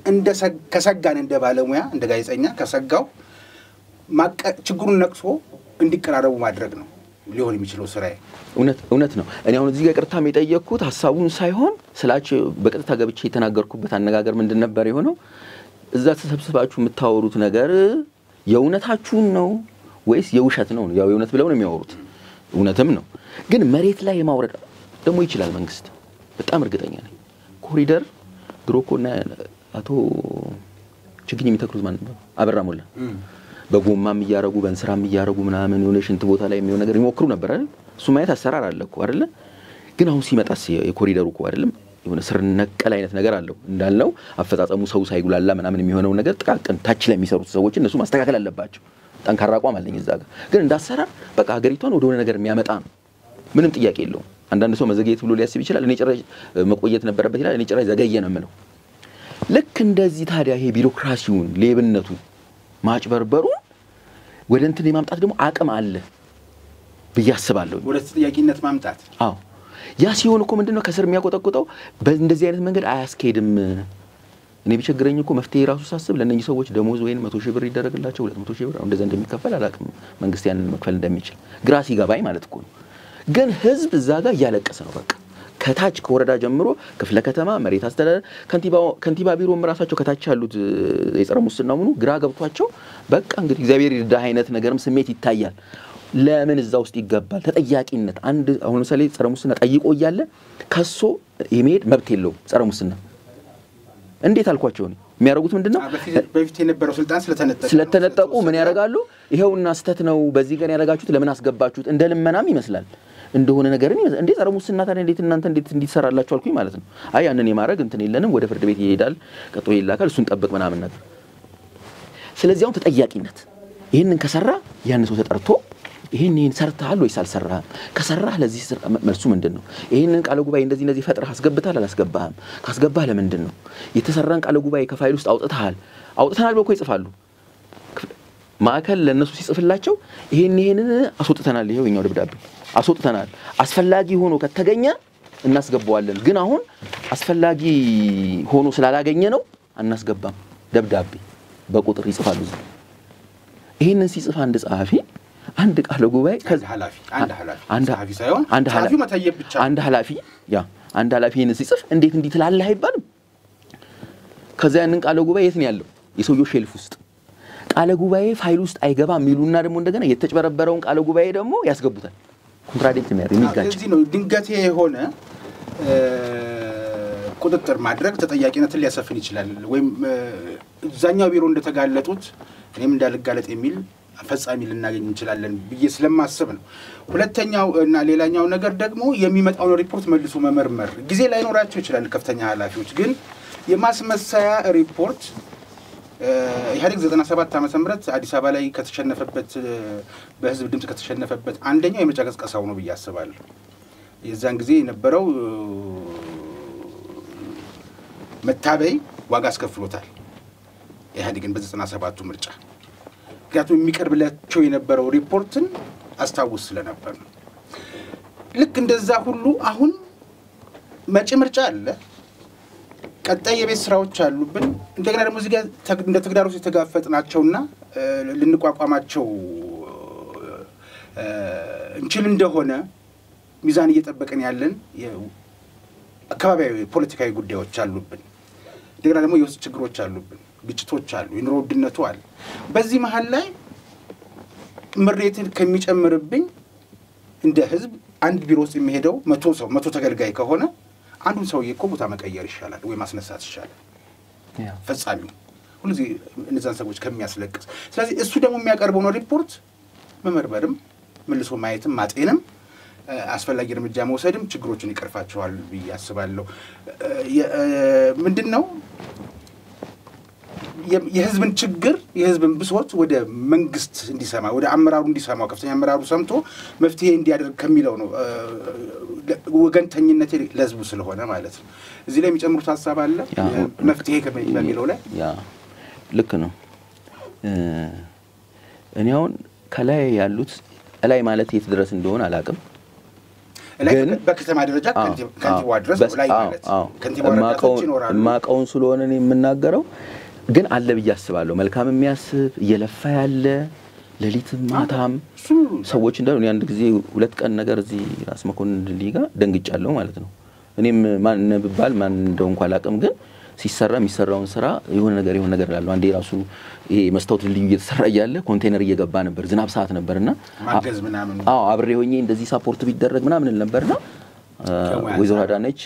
ከሰጋን እንደ ባለሙያ እንደ ጋዜጠኛ ከሰጋው ችግሩን ነቅሶ እንዲቀራረቡ ማድረግ ነው ሊሆን የሚችለው ስራዬ እውነት ነው እኔ አሁን እዚህ ጋር ቅርታም የጠየቅኩት ሐሳቡን ሳይሆን ስላችሁ በቀጥታ ገብቼ የተናገርኩበት አነጋገር ምንድን ነበር የሆነው እዛ ተሰብስባችሁ የምታወሩት ነገር የእውነታችሁን ነው ወይስ የውሸት ነው ያው የእውነት ብለው ነው የሚያወሩት እውነትም ነው ግን መሬት ላይ የማውረድ ደግሞ ይችላል መንግስት በጣም እርግጠኛ ነኝ ኮሪደር ድሮኮና አቶ ችግኝ የሚተክሉት ማን ነበር አበራ ሞላ በጎማም ይያረጉ በእንስራም ይያረጉ ምናምን የሆነ ሽንት ቦታ ላይ የሚሆን ነገር ይሞክሩ ነበር አይደል እሱ ማየት አሰራር አለ እኮ አይደል ግን አሁን ሲመጣስ የኮሪደሩ እኮ አይደለም የሆነ ስር ነቀል አይነት ነገር አለው እንዳልነው አፈጻጸሙ ሰው ሳይጉላላ ምናምን የሚሆነው ነገር ጥቃቅን ታች ላይ የሚሰሩት ሰዎች እነሱ ማስተካከል አለባቸው ጠንካራ አቋም አለኝ እዛ ጋር ግን እንዳሰራር በቃ ሀገሪቷን ወደ ሆነ ነገር የሚያመጣ ነው ምንም ጥያቄ የለውም አንዳንድ ሰው መዘግየት ብሎ ሊያስብ ይችላል እኔ ጭራሽ መቆየት ነበረበት ይላል እኔ ጭራሽ ዘገየ ነው የምለው ልክ እንደዚህ ታዲያ ይሄ ቢሮክራሲውን ሌብነቱን ማጭበርበሩ ወደ እንትን የማምጣት ደግሞ አቅም አለ በያስባለሁ ወደ ተጠያቂነት ማምጣት አዎ ያ ሲሆን እኮ ምንድነው ከስር የሚያቆጠቁጠው በእንደዚህ አይነት መንገድ አያስኬድም እኔ ቢቸግረኝ እኮ መፍትሄ ራሱ ሳስብ ለነኚህ ሰዎች ደሞዝ ወይን 100,000 ብር ይደረግላቸው 200,000 ብር እንደዛ እንደሚከፈል አላቅም መንግስት ያንን መክፈል እንደሚችል ግራ ሲገባኝ ማለት እኮ ነው ግን ህዝብ እዛ ጋር ያለቀሰ ነው በቃ ከታች ከወረዳ ጀምሮ ክፍለ ከተማ መሬት አስተዳደር ከንቲባ ቢሮም ራሳቸው ከታች ያሉት የጸረ ሙስናው ምኑ ግራ ገብቷቸው በቃ እንግዲህ እግዚአብሔር ይርዳህ አይነት ነገርም ስሜት ይታያል ለምን እዛ ውስጥ ይገባል ተጠያቂነት አንድ አሁን ለምሳሌ ጸረ ሙስና ጠይቆ ይያለ ከሶ የመሄድ መብት የለው ጸረ ሙስና እንዴት አልኳቸው ነው የሚያረጉት ምንድነው በፊት የነበረው ስልጣን ስለተነጠቁ ምን ያረጋሉ ይሄውና ስተት ነው በዚህ ጋር ያረጋችሁት ለምን አስገባችሁት እንደ ልመናም ይመስላል እንደሆነ ነገርን እንዴ ጸረ ሙስና ታዲያ እንዴት እናንተ እንዴት እንዲሰራላችሁ አልኩኝ ማለት ነው አይ ያንን የማረግ እንትን የለንም ወደ ፍርድ ቤት ይሄዳል ቀጥሎ ይላካል እሱን ጠብቅ ምናምን ነገር ስለዚህ አሁን ተጠያቂነት ይሄንን ከሰራ ያን ሰው ተጠርቶ ይሄንን ሰርተሃል ወይስ አልሰራህም ከሰራህ ለዚህ መልሱ ምንድነው ይሄንን ቃለ ጉባኤ እንደዚህ ፈጥረህ አስገብታል አላስገባህም ካስገባህ ለምንድነው የተሰራን ቃለ ጉባኤ ከፋይል ውስጥ አውጥተናል ብለው ይጽፋሉ ማዕከል ለነሱ ሲጽፍላቸው ይሄንን አስወጥተናል ይሄው የኛው ደብዳቤ አስወጥተናል አስፈላጊ ሆኖ ከተገኘ እናስገባዋለን ግን አሁን አስፈላጊ ሆኖ ስላላገኘ ነው እናስገባም ደብዳቤ በቁጥር ይጽፋሉ ይሄንን ሲጽፍ አንድ ጸሐፊ አንድ ቃለ ጉባኤ አንድ ኃላፊ ሳይሆን ኃላፊው መታየብ ብቻ አንድ ኃላፊ አንድ ኃላፊ ይሄንን ሲጽፍ እንዴት እንዲህ ትላለህ አይባልም ከዛ ያንን ቃለ ጉባኤ የት ነው ያለው የሰውየው ሼልፍ ውስጥ ቃለ ጉባኤ ፋይል ውስጥ አይገባም ሚሉና ደግሞ እንደገና የተጨበረበረውን ቃለ ጉባኤ ደግሞ ያስገቡታል ኮንትራዲክት የሚያጋጭ እዚህ ነው ድንገት የሆነ ቁጥጥር ማድረግ ተጠያቂነትን ሊያሰፍን ይችላል ወይም ዛኛው ቢሮ እንደተጋለጡት እኔም እንዳልጋለጥ የሚል ፈጻሚ ልናገኝ እንችላለን ብዬ ስለማስብ ነው ሁለተኛው እና ሌላኛው ነገር ደግሞ የሚመጣው ሪፖርት መልሶ መመርመር ጊዜ ላይ ኖራቸው ይችላል ከፍተኛ ኃላፊዎች ግን የማስመሰያ ሪፖርት ኢህአዴግ 97 ዓመተ ምህረት አዲስ አበባ ላይ ከተሸነፈበት በህዝብ ድምጽ ከተሸነፈበት አንደኛው የምርጫ ቅስቀሳው ነው ብዬ አስባለሁ የዛን ጊዜ የነበረው መታበይ ዋጋ አስከፍሎታል ኢህአዴግን በ97ቱ ምርጫ ምክንያቱም የሚቀርብላቸው የነበረው ሪፖርትን አስታውስ ስለነበር ነው ልክ እንደዛ ሁሉ አሁን መጪ ምርጫ አለ ቀጣይ የቤት ስራዎች አሉብን እንደገና ደግሞ እዚህ ጋር እንደ ተግዳሮት የተጋፈጥናቸውና ልንቋቋማቸው እንችል እንደሆነ ሚዛን እየጠበቀን ያለን አካባቢያዊ ፖለቲካዊ ጉዳዮች አሉብን እንደገና ደግሞ የውስጥ ችግሮች አሉብን ግጭቶች አሉ የኑሮ ውድነቱ አለ በዚህ መሃል ላይ ምሬትን ከሚጨምርብኝ እንደ ህዝብ አንድ ቢሮ ውስጥ የሚሄደው 100 ተገልጋይ ከሆነ አንዱን ሰው የቆሙታ መቀየር ይሻላል ወይ ማስነሳት ይሻላል ፈጻሚው ሁሉ ዚህ እነዛን ሰዎች ከሚያስለቅስ ስለዚህ እሱ ደግሞ የሚያቀርበው ነው ሪፖርት መመርመርም መልሶ ማየትም ማጤንም አስፈላጊ እርምጃ መውሰድም ችግሮችን ይቀርፋቸዋል ብዬ አስባለሁ ምንድነው የህዝብን ችግር የህዝብን ብሶት ወደ መንግስት እንዲሰማ ወደ አመራሩ እንዲሰማው ከፍተኛ አመራሩ ሰምቶ መፍትሄ እንዲያደርግ ከሚለው ነው ወገንተኝነት ለህዝቡ ስለሆነ ማለት ነው እዚህ ላይ የሚጨምሩት ሐሳብ አለ መፍትሄ ከሚለው ላይ ልክ ነው እኔ አሁን ከላይ ያሉት ላይ ማለት የት ድረስ እንደሆነ አላቅም ግን በከተማ ደረጃ ከንቲባው ድረስ ላይ ማለት ከንቲባው ራሳቸው ይኖራሉ ማቀውን ስለሆነ እኔ የምናገረው ግን አለ በያስባለሁ መልካም የሚያስብ እየለፋ ያለ ለሊት ማታም ሰዎች እንደው አንድ ጊዜ ሁለት ቀን ነገር እዚህ ራስ መኮንን ሊጋ ደንግጫለሁ ማለት ነው እኔም ማን ነብባል ማን እንደው እንኳን አላቅም ግን ሲሰራ የሚሰራውን ስራ የሆነ ነገር ላለው አንዴ ራሱ ይሄ መስታወት ልዩ እየተሰራ ያለ ኮንቴነር እየገባ ነበር ዝናብ ሰዓት ነበርና ማገዝ ምናምን አብሬ ሆኜ እንደዚህ ሰፖርት ቢደረግ ምናምን ነበርና ወይዘሮ አዳነች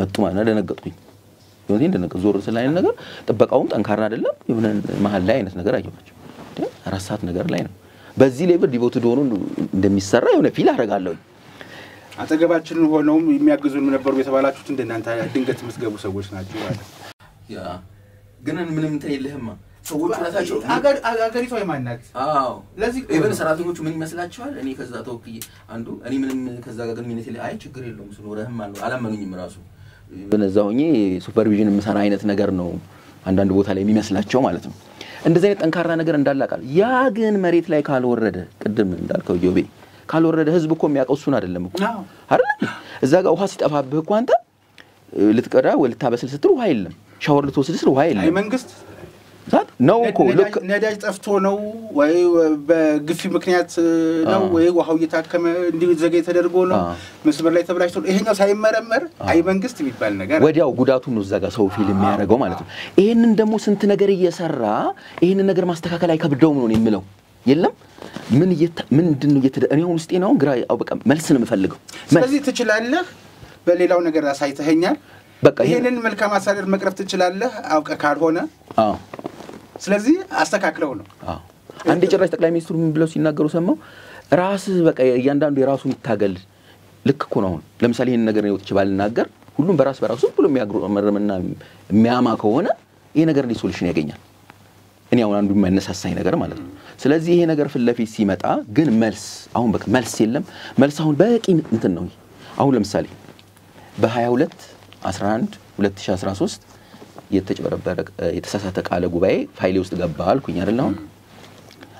መጡ ማለት ደነገጥኩኝ የሆነ እንደነቀ ዞር ስለአይን ነገር ጥበቃውም ጠንካራ አይደለም የሆነ መሃል ላይ አይነት ነገር አየዋቸው አራት ሰዓት ነገር ላይ ነው በዚህ ሌቭል ዲቮትድ ሆኖ እንደሚሰራ የሆነ ፊል አደርጋለሁ አጠገባችን ሆነው የሚያግዙን ነበሩ የተባላችሁት እንደናንተ ድንገት መስገቡ ሰዎች ናቸው ማለት ያ ግን ምንም እንትን የለህማ ሰዎች ናቸው አገሪቷ የማናት ለዚህ ኢቨን ሰራተኞቹ ምን ይመስላችኋል እኔ ከዛ ተወክዬ አንዱ እኔ ምንም ከዛ ጋር ግንኙነት የለ አይ ችግር የለውም ስለወረህም አላመኑኝም ራሱ በነዛው ሆኜ ሱፐርቪዥን የምሰራ አይነት ነገር ነው አንዳንድ ቦታ ላይ የሚመስላቸው ማለት ነው እንደዚህ አይነት ጠንካራ ነገር እንዳላቃል ያ ግን መሬት ላይ ካልወረደ ቅድም እንዳልከው ጆቤ ካልወረደ ህዝብ እኮ የሚያቀውሱን አይደለም እኮ አይደል እዛ ጋር ውሃ ሲጠፋብህ እኮ አንተ ልትቀዳ ወይ ልታበስል ስትል ውሃ የለም ሻወር ልትወስድ ስትል ውሃ የለም አይ መንግስት ዛት ነው እኮ ልክ ነዳጅ ጠፍቶ ነው ወይ በግፊ ምክንያት ነው ወይ ውሃው እየታከመ እንዲዘገይ ተደርጎ ነው መስመር ላይ ተብላሽቶ ይሄኛው ሳይመረመር አይ መንግስት የሚባል ነገር ወዲያው ጉዳቱን ነው እዛጋ ሰው ፊልም የሚያደርገው ማለት ነው ይሄንን ደግሞ ስንት ነገር እየሰራ ይሄንን ነገር ማስተካከል አይከብደውም ነው የሚለው የለም ምንድነው እኔ አሁን ውስጤ ነው ግራ በቃ መልስ ነው የምፈልገው ስለዚህ ትችላለህ በሌላው ነገር አሳይተኸኛል በቃ ይሄንን መልካም አሳደር መቅረፍ ትችላለህ አውቀ ካልሆነ ስለዚህ አስተካክለው ነው አንዴ ጭራሽ ጠቅላይ ሚኒስትሩ ምን ብለው ሲናገሩ ሰማው ራስ በቃ እያንዳንዱ የራሱን ይታገል ልክ እኮ ነው ለምሳሌ ይሄን ነገር ነው ተባልናገር ሁሉም በራስ ብሎ የሚያግሩመርምና የሚያማ ከሆነ ይሄ ነገር ሶሉሽን ያገኛል እኔ አሁን አንዱ የማይነሳሳኝ ነገር ማለት ነው ስለዚህ ይሄ ነገር ፍለፊት ሲመጣ ግን መልስ አሁን በቃ መልስ የለም መልስ አሁን በቂ እንትን ነው አሁን ለምሳሌ በ22 11 2013 የተጨበረበረ የተሳሳተ ቃለ ጉባኤ ፋይሌ ውስጥ ገባ አልኩኝ አይደል አሁን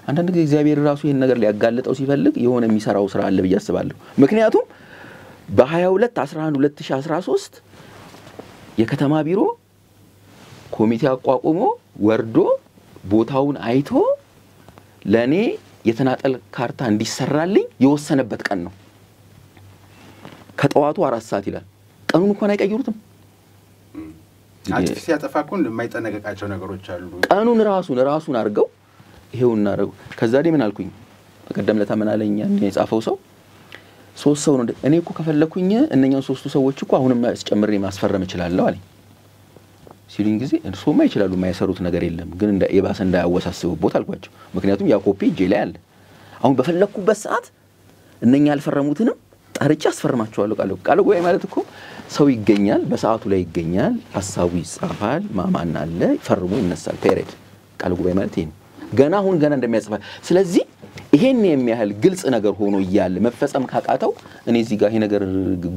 አንዳንድ ጊዜ እግዚአብሔር ራሱ ይሄን ነገር ሊያጋልጠው ሲፈልግ የሆነ የሚሰራው ስራ አለ ብዬ አስባለሁ ምክንያቱም በ22 11 2013 የከተማ ቢሮ ኮሚቴ አቋቁሞ ወርዶ ቦታውን አይቶ ለኔ የተናጠል ካርታ እንዲሰራልኝ የወሰነበት ቀን ነው ከጠዋቱ 4 ሰዓት ይላል ቀኑን እንኳን አይቀይሩትም አርቲፊሻል ያጠፋኩን የማይጠነቀቃቸው ነገሮች አሉ ቀኑን ራሱን አርገው ይሄውና አረጉ ከዛ ላይ ምን አልኩኝ በቀደም ለታመናለኛ የጻፈው ሰው 3 ሰው ነው እኔ እኮ ከፈለኩኝ እነኛው 3 ሰዎች እኮ አሁንም አስጨምሬ ማስፈረም እችላለሁ አለኝ ሲሉኝ ጊዜ እርሶማ ይችላሉ የማይሰሩት ነገር የለም ግን እንደ ኤባስ እንዳያወሳስቡበት አልኳቸው ምክንያቱም ያ ኮፒ ጄ ላይ አለ አሁን በፈለኩበት ሰዓት እነኛ አልፈረሙትንም ጠርጬ አስፈርማቸዋለሁ ቃል ጉባኤ ማለት እኮ ሰው ይገኛል በሰዓቱ ላይ ይገኛል ሐሳቡ ይጻፋል ማማን አለ ፈርሞ ይነሳል ፔሬድ ቃል ጉባኤ ማለት ይሄን ገና እንደሚያጽፋ ስለዚህ ይሄን የሚያህል ግልጽ ነገር ሆኖ ይያል መፈጸም ካቃተው እኔ እዚህ ጋር ይሄ ነገር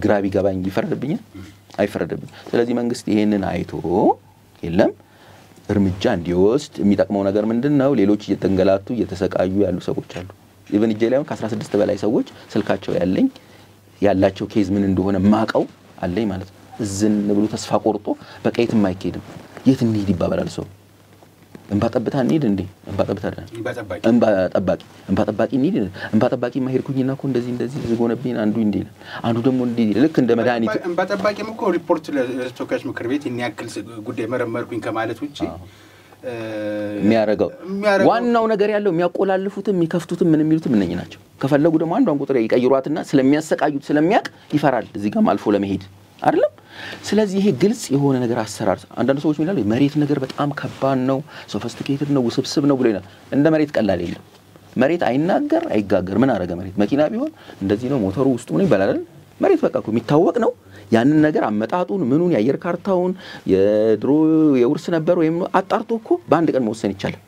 ግራቢ ገባኝ ይፈረድብኝ አይፈረድብኝ ስለዚህ መንግስት ይሄንን አይቶ የለም እርምጃ እንዲወስድ የሚጠቅመው ነገር ምንድነው ሌሎች እየተንገላቱ እየተሰቃዩ ያሉ ሰዎች አሉ ኢቭን እጄላውን ከ16 በላይ ሰዎች ስልካቸው ያላቸው ኬዝ ምን እንደሆነ ማቀው አለኝ ማለት ነው እዝን ብሎ ተስፋ ቆርጦ በቀይትም አይኬድም የት እንሂድ ይባባላል ሰው እንባጠብታ እንሂድ እንዴ እንባጠባቂ እንሂድ እንባጠባቂ ማሄድኩኝና እኮ እንደዚህ ዝጎነብኝ አንዱ ደግሞ እንዴ ልክ እንደ መድኃኒት እንባጠባቂም እኮ ሪፖርት ለተወካዮች ምክር ቤት የሚያክል ጉዳይ መረመርኩኝ ከማለት ውጪ የሚያረጋው ዋናው ነገር ያለው የሚያቆላልፉትም የሚከፍቱትም ምን የሚሉትም እነኚህ ናቸው ከፈለጉ ደግሞ አንዷን ቁጥር ይቀይሯትና ስለሚያሰቃዩት ስለሚያቅ ይፈራል እዚህ ጋር አልፎ ለመሄድ አይደለም ስለዚህ ይሄ ግልጽ የሆነ ነገር አሰራር አንዳንድ ሰዎች ይላሉ መሬት ነገር በጣም ከባድ ነው ሶፊስቲኬትድ ነው ውስብስብ ነው ብሎ ይላል እንደ መሬት ቀላል የለም መሬት አይናገር አይጋገር ምን አረጋ መሬት መኪና ቢሆን እንደዚህ ነው ሞተሩ ውስጡ ምን ይባላል መሬት በቃ እኮ የሚታወቅ ነው ያንን ነገር አመጣጡን ምኑን ያየር ካርታውን የድሮ የውርስ ነበር ወይም አጣርቶ እኮ በአንድ ቀን መወሰን ይቻላል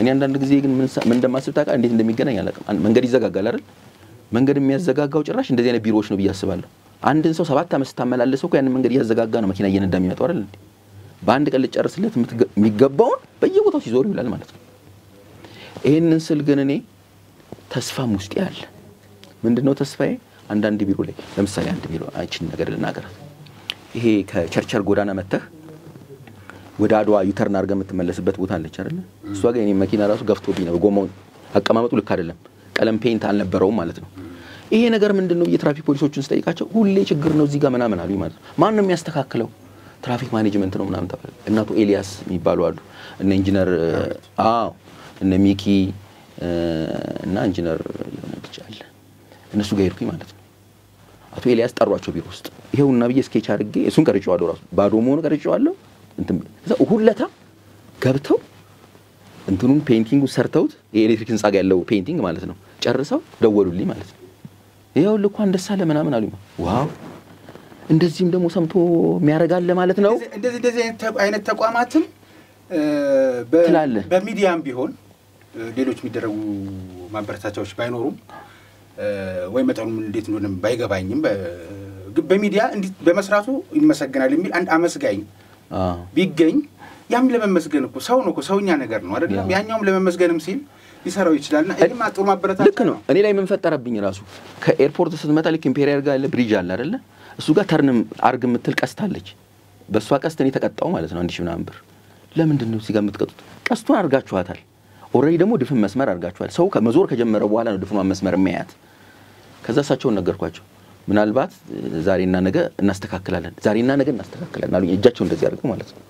እኔ አንዳንድ ጊዜ ግን ምን እንደማስብ ታውቃ እንዴት እንደሚገናኝ አላውቅም መንገድ ይዘጋጋል አይደል መንገድ የሚያዘጋጋው ጭራሽ እንደዚህ አይነት ቢሮዎች ነው ብያስባለሁ አንድን ሰው 7 ዓመት ታመላለሰው ያንን መንገድ ያዘጋጋ ነው መኪና እየነዳ የሚመጣው አይደል በአንድ ቀን ልጨርስለት የሚገባውን በየቦታው ሲዞር ይላል ማለት ነው ይሄንን ስል ግን እኔ ተስፋም ውስጥ ያለ ምንድነው ተስፋዬ አንዳንድ ቢሮ ላይ ለምሳሌ አንድ ቢሮ አይችን ነገር ልናገር ይሄ ከቸርቸር ጎዳና መተህ ወደ አድዋ ዩተርን አርገ የምትመለስበት ቦታ አለች አይደል እሷ ጋር የኔ መኪና ራሱ ገፍቶብኝ ነው ጎማው አቀማመጡ ልክ አይደለም ቀለም ፔንት አልነበረው ማለት ነው ይሄ ነገር ምንድነው የትራፊክ ፖሊሶችን ስጠይቃቸው ሁሌ ችግር ነው እዚህ ጋር ምናምን አሉኝ ማለት ነው ማን ነው የሚያስተካክለው ትራፊክ ማኔጅመንት ነው ምናምን ተባለ እናቱ ኤሊያስ የሚባሉ አሉ እነ ኢንጂነር እነ ሚኪ እና ኢንጂነር ይሆናል እነሱ ጋር ሄድኩኝ ማለት ነው አቶ ኤሊያስ ጠሯቸው ቢሮ ውስጥ ይሄውና ብዬ ስኬች አድርጌ እሱን ቀርጬዋለሁ ራሱ ባዶ መሆኑ ቀርጬዋለሁ ሁለታ ገብተው እንትኑን ፔይንቲንጉ ሰርተውት የኤሌክትሪክ ህንጻ ጋር ያለው ፔይንቲንግ ማለት ነው ጨርሰው ደወሉልኝ ማለት ነው ይሄው ልኳን ደሳለ ምናምን አሉኝ ዋው እንደዚህም ደግሞ ሰምቶ የሚያረጋለ ማለት ነው እንደዚህ አይነት ተቋማትም በሚዲያም ቢሆን ሌሎች የሚደረጉ ማበረታቻዎች ባይኖሩም ወይ መጠኑ እንዴት እንደሆነ ባይገባኝም በሚዲያ እንዴት በመስራቱ ይመሰገናል የሚል አንድ አመስጋኝ ቢገኝ ያም ለመመስገን እኮ ሰው ነው እኮ ሰውኛ ነገር ነው አይደለም ያኛውም ለመመስገንም ሲል ሊሰራው ይችላልና እኔም አጥሩ ማበረታቻ ልክ ነው እኔ ላይ ምን ፈጠረብኝ ራሱ ከኤርፖርት ስትመጣ ልክ ኢምፔሪያል ጋር ያለ ብሪጅ አለ አይደለ እሱ ጋር ተርንም አርግ የምትል ቀስታለች በሷ ቀስት እኔ ተቀጣው ማለት ነው 1000 ምናምን ብር ለምንድን ነው እዚህ ጋር የምትቀጡት ቀስቱን አርጋችኋታል ኦሬዲ ደግሞ ድፍን መስመር አርጋችኋል ሰው ከመዞር ከጀመረ በኋላ ነው ድፍኑ መስመር የሚያያት ከዛ ሳቸው ነገርኳቸው ምናልባት ዛሬና ነገ እናስተካክላለን ዛሬና ነገ እናስተካክላለን አሉኝ እጃቸው እንደዚህ አድርገው ማለት ነው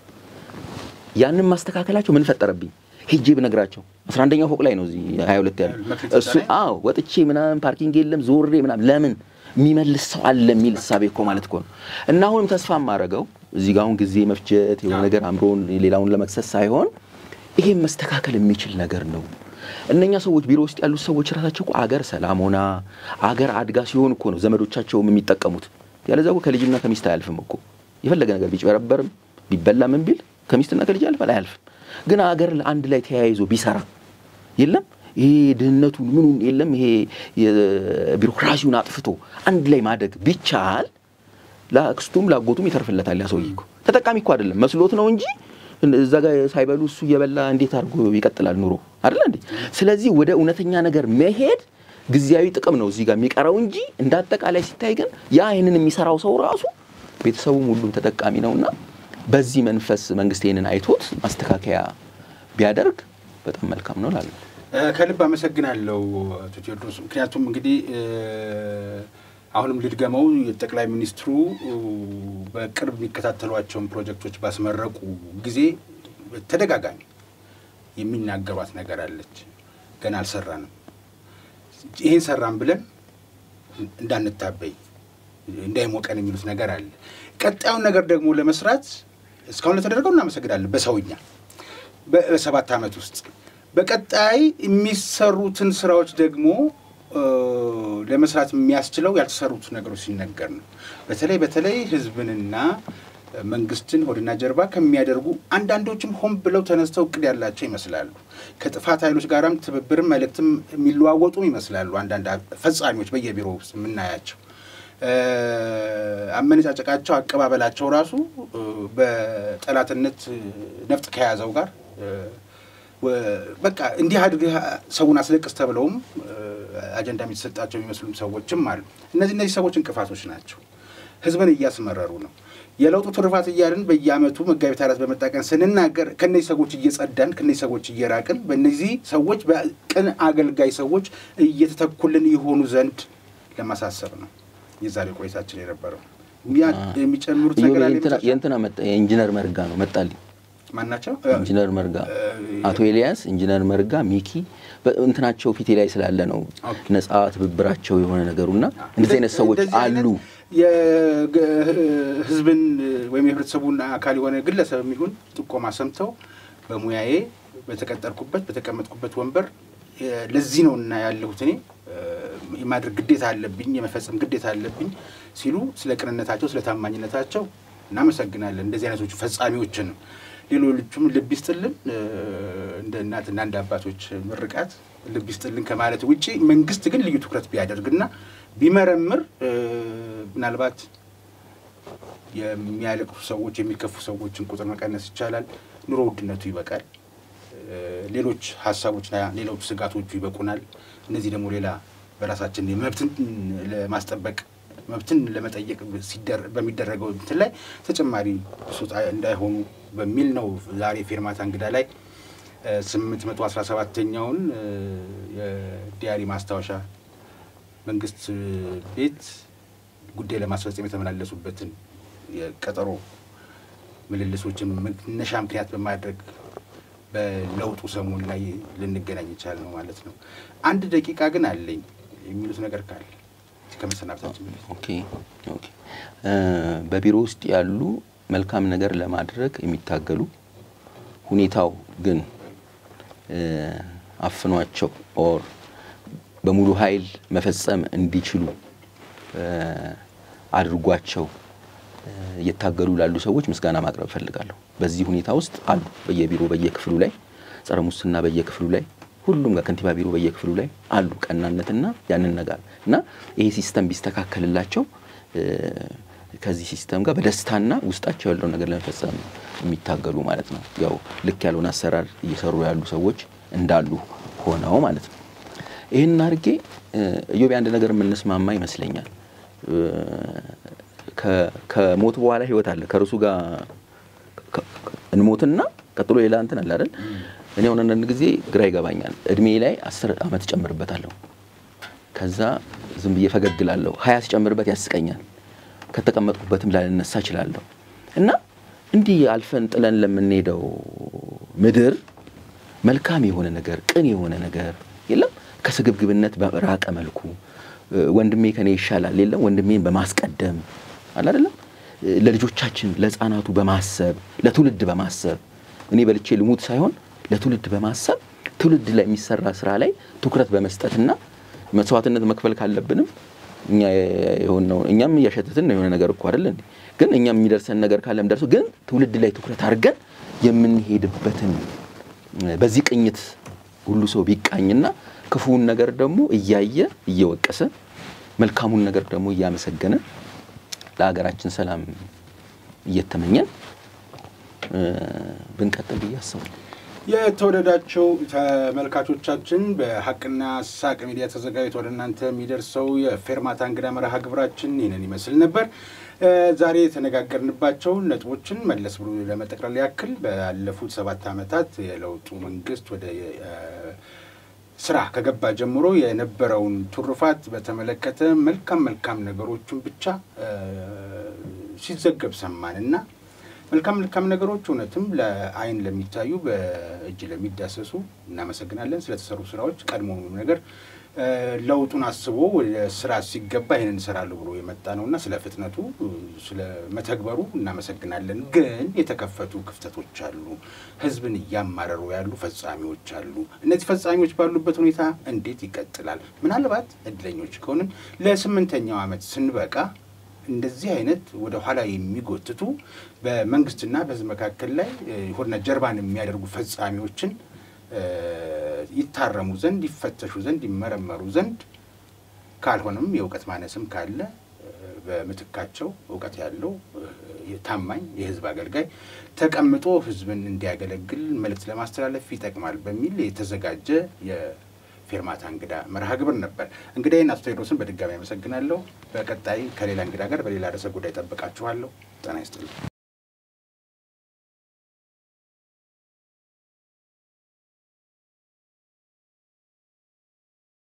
ያንን ማስተካከላቸው ምን ፈጠረብኝ ሄጄ ብነግራቸው 11ኛው ፎቅ ላይ ነው እዚህ 22 ያለው እሱ ወጥቼ ምናምን ፓርኪንግ የለም ዞሬ ምናምን ለምን የሚመልስ ሰው አለ የሚል ሐሳብ እኮ ማለት እኮ ነው እና አሁንም ተስፋ ማረጋው እዚህ ጋር አሁን ጊዜ መፍጀት የሆነ ነገር አምሮን ሌላውን ለመክሰስ ሳይሆን ይሄ መስተካከል የሚችል ነገር ነው እነኛ ሰዎች ቢሮ ውስጥ ያሉ ሰዎች ራሳቸው እኮ አገር ሰላም ሆና አገር አድጋ ሲሆን እኮ ነው ዘመዶቻቸው የሚጠቀሙት ያለዛው ከልጅና ከሚስት አያልፍም እኮ የፈለገ ነገር ቢጭበረበርም ቢበላም ቢል ከሚስትና ከልጅ አያልፍም ግን አገር አንድ ላይ ተያይዞ ቢሰራ የለም ይሄ ድህነቱ ምኑን የለም ይሄ የቢሮክራሲውን አጥፍቶ አንድ ላይ ማደግ ቢቻል ላክስቱም ላጎቱም ይተርፍለታል ያሰውይኩ ተጠቃሚ እኮ አይደለም መስሎት ነው እንጂ እዛ ጋር ሳይበሉ እሱ እየበላ እንዴት አድርጎ ይቀጥላል ኑሮ አይደል እንዴ ስለዚህ ወደ እውነተኛ ነገር መሄድ ግዚያዊ ጥቅም ነው እዚህ ጋር የሚቀረው እንጂ እንዳጠቃላይ ሲታይ ግን ያ ይሄንን የሚሰራው ሰው ራሱ ቤተሰቡም ሁሉም ተጠቃሚ ነውና በዚህ መንፈስ መንግስት ይሄንን አይቶት ማስተካከያ ቢያደርግ በጣም መልካም ነው ላለው ከልብ አመሰግናለሁ አቶ ቴዎድሮስ ምክንያቱም እንግዲህ አሁንም ልድገመው የጠቅላይ ሚኒስትሩ በቅርብ የሚከታተሏቸው ፕሮጀክቶች ባስመረቁ ጊዜ ተደጋጋሚ የሚናገሯት ነገር አለች ገና አልሰራንም ይሄን ሰራን ብለን እንዳንታበይ እንዳይሞቀን የሚሉት ነገር አለ ቀጣዩን ነገር ደግሞ ለመስራት እስካሁን ለተደረገው እናመሰግናለን በሰውኛ በ7 አመት ውስጥ በቀጣይ የሚሰሩትን ስራዎች ደግሞ ለመስራት የሚያስችለው ያልተሰሩት ነገሮች ሲነገር ነው በተለይ ህዝብንና መንግስትን ወደና ጀርባ ከሚያደርጉ አንዳንዶችም ሆም ብለው ተነስተው እቅድ ያላቸው ይመስላሉ ከጥፋት ኃይሎች ጋርም ትብብርም መልእክትም የሚለዋወጡ ይመስላሉ አንዳንድ ፈጻሚዎች በየቢሮው ውስጥ ምናያቸው አመነጫጨቃቸው አቀባበላቸው ራሱ በጠላትነት ነፍጥ ከያዘው ጋር በቃ እንዲህ አድርገህ ሰውን አስለቅስ ተብለውም አጀንዳ የሚሰጣቸው የሚመስሉም ሰዎችም አሉ እነዚህ ሰዎች እንቅፋቶች ናቸው ህዝብን እያስመረሩ ነው የለውጡ ትርፋት እያልን በየአመቱ መጋቢት 4 በመጣቀን ስንናገር ከነዚህ ሰዎች እየጸዳን ከነዚህ ሰዎች እየራቅን በእነዚህ ሰዎች በቅን አገልጋይ ሰዎች እየተተኩልን ይሆኑ ዘንድ ለማሳሰብ ነው የዛሬ ቆይታችን የነበረው የሚጨምሩት ነገር አለ የእንትና ኢንጂነር መርጋ ነው መጣልኝ ማናቸው ኢንጂነር መርጋ አቶ ኤልያስ ኢንጂነር መርጋ ሚኪ እንትናቸው ፊቴ ላይ ስላለ ነው ነፃ ትብብራቸው የሆነ ነገሩና እንደዚህ አይነት ሰዎች አሉ የህዝብን ወይም የህብረተሰቡን አካል የሆነ ግለሰብ የሚሆን ጥቆማ ሰምተው በሙያዬ በተቀመጥኩበት ወንበር ለዚህ ነውና ያለሁት እኔ የማድረግ ግዴታ አለብኝ የመፈጸም ግዴታ አለብኝ ሲሉ ስለ ቅንነታቸው ስለ ታማኝነታቸው እናመሰግናለን እንደዚህ አይነቶቹ ፈጻሚዎችን ሌሎችም ልብ ይስጥልን እንደ እናትና እንደ አባቶች ምርቃት ልብ ይስጥልን ከማለት ውጪ መንግስት ግን ልዩ ትኩረት ቢያደርግና ቢመረምር ምናልባት የሚያለቅሱ ሰዎች የሚከፉ ሰዎችን ቁጥር መቀነስ ይቻላል ኑሮ ውድነቱ ይበቃል ሌሎች ሐሳቦችና ሌሎች ስጋቶቹ ይበቁናል እነዚህ ደግሞ ሌላ በራሳችን መብትን ለማስጠበቅ መብትን ለመጠየቅ በሚደረገው እንትን ላይ ተጨማሪ ሱጣ እንዳይሆኑ በሚል ነው ዛሬ ፌርማታ እንግዳ ላይ 817ኛውን የዲያሪ ማስታወሻ መንግስት ቤት ጉዳይ ለማስፈጸም የተመላለሱበትን የቀጠሮ ምልልሶችን መነሻ ምክንያት በማድረግ በለውጡ ሰሞን ላይ ልንገናኝ ይቻላል ነው ማለት ነው አንድ ደቂቃ ግን አለኝ የሚሉት ነገር ካለ ከመሰናበታችን ኦኬ በቢሮ ውስጥ ያሉ መልካም ነገር ለማድረግ የሚታገሉ ሁኔታው ግን አፍኗቸው ኦር በሙሉ ኃይል መፈጸም እንዲችሉ አድርጓቸው የታገሉ ላሉ ሰዎች ምስጋና ማቅረብ ፈልጋለሁ በዚህ ሁኔታ ውስጥ አሉ በየቢሮ በየክፍሉ ላይ ጸረ ሙስና በየክፍሉ ላይ ሁሉም ጋር ከንቲባ ቢሮ በየክፍሉ ላይ አሉ ቀናነትና ያንን ነገር እና ይሄ ሲስተም ቢስተካከልላቸው ከዚህ ሲስተም ጋር በደስታና ውስጣቸው ያለው ነገር ለመፈጸም የሚታገሉ ማለት ነው ያው ልክ ያለውን አሰራር እየሰሩ ያሉ ሰዎች እንዳሉ ሆነው ማለት ነው ይሄን አርጌ ኢዮብ አንድ ነገር ምንስማማ ይመስለኛል ከሞት በኋላ ህይወት አለ ከርሱ ጋር እንሞትና ቀጥሎ ሌላ እንትን አለ አይደል እኔ ወነን ጊዜ ግራ ይገባኛል እድሜ ላይ 10 አመት ጨምርበታለሁ ከዛ ዝም ብዬ ፈገግላለሁ 20 ሲጨምርበት ያስቀኛል ከተቀመጥኩበትም ላልነሳ ይችላልው እና እንዲህ አልፈን ጥለን ለምንሄደው ምድር መልካም የሆነ ነገር ቅን የሆነ ነገር የለም ከስግብግብነት በራቀ መልኩ ወንድሜ ከኔ ይሻላል የለም ወንድሜን በማስቀደም አይደለም ለልጆቻችን ለጻናቱ በማሰብ ለትውልድ በማሰብ እኔ በልቼ ልሙት ሳይሆን ለትውልድ በማሰብ ትውልድ ላይ የሚሰራ ስራ ላይ ትኩረት በመስጠትና መስዋዕትነት መክፈል ካለብንም እኛ የሆነው እኛም ያሸተትን የሆነ ነገር እኮ አይደል እንዴ ግን እኛም የሚደርሰን ነገር ካለም ደርሶ ግን ትውልድ ላይ ትኩረት አድርገን የምንሄድበትን በዚህ ቅኝት ሁሉ ሰው ቢቃኝና ክፉውን ነገር ደግሞ እያየ እየወቀሰ መልካሙን ነገር ደግሞ እያመሰገነ ለሀገራችን ሰላም እየተመኘን ብንቀጥል ያሰባል የተወደዳችሁ ተመልካቾቻችን በሐቅና ሳቅ ሚዲያ ተዘጋጅቶ ወደ እናንተ የሚደርሰው የፌርማታ እንግዳ መርሃ ግብራችን ይሄንን ይመስል ነበር ዛሬ የተነጋገርንባቸው ነጥቦችን መለስ ብሎ ለመጠቅለል ያክል ባለፉት 7 አመታት የለውጡ መንግስት ወደ ስራ ከገባ ጀምሮ የነበረውን ትሩፋት በተመለከተ መልካም ነገሮችን ብቻ ሲዘገብ ሰማንና መልካም ነገሮች ሆነትም ለአይን ለሚታዩ በእጅ ለሚዳሰሱ እናመሰግናለን ስለተሰሩ ስራዎች ቀድሞውኑ ነገር ለውጡን አስቦ ወደ ስራ ሲገባ ይሄንን እንሰራሉ ብሎ የመጣ ነውና ስለ ፍጥነቱ ስለ መተግበሩ እናመሰግናለን ግን የተከፈቱ ክፍተቶች አሉ ህዝብን ያማረሩ ያሉ ፈጻሚዎች አሉ እነዚህ ፈጻሚዎች ባሉበት ሁኔታ እንዴት ይቀጥላል ምናልባት እድለኞች ከሆነን ለ8ኛው አመት ስንበቃ እንደዚህ አይነት ወደ ኋላ የሚጎትቱ በመንግስትና በህዝብ መካከል ላይ ሆነ ጀርባን የሚያደርጉ ፈጻሚዎችን ይታረሙ ዘንድ ይፈተሹ ዘንድ ይመረመሩ ዘንድ ካልሆነም የውቀት ማነስም ካለ በመትካቸው ውቀት ያለው የታማኝ የህዝብ አገልጋይ ተቀምጦ ህዝብን እንዲያገለግል መልእክት ለማስተላለፍ ይጠቅማል በሚል የተዘጋጀ የፌርማታ እንግዳ መርሃ ግብር ነበር እንግዳዬን አቶ ቴዎድሮስን በድጋሚ አመሰግናለሁ በቀጣይ ከሌላ እንግዳ ጋር በሌላ ርዕሰ ጉዳይ ተጠብቃችኋለሁ ጤና ይስጥልኝ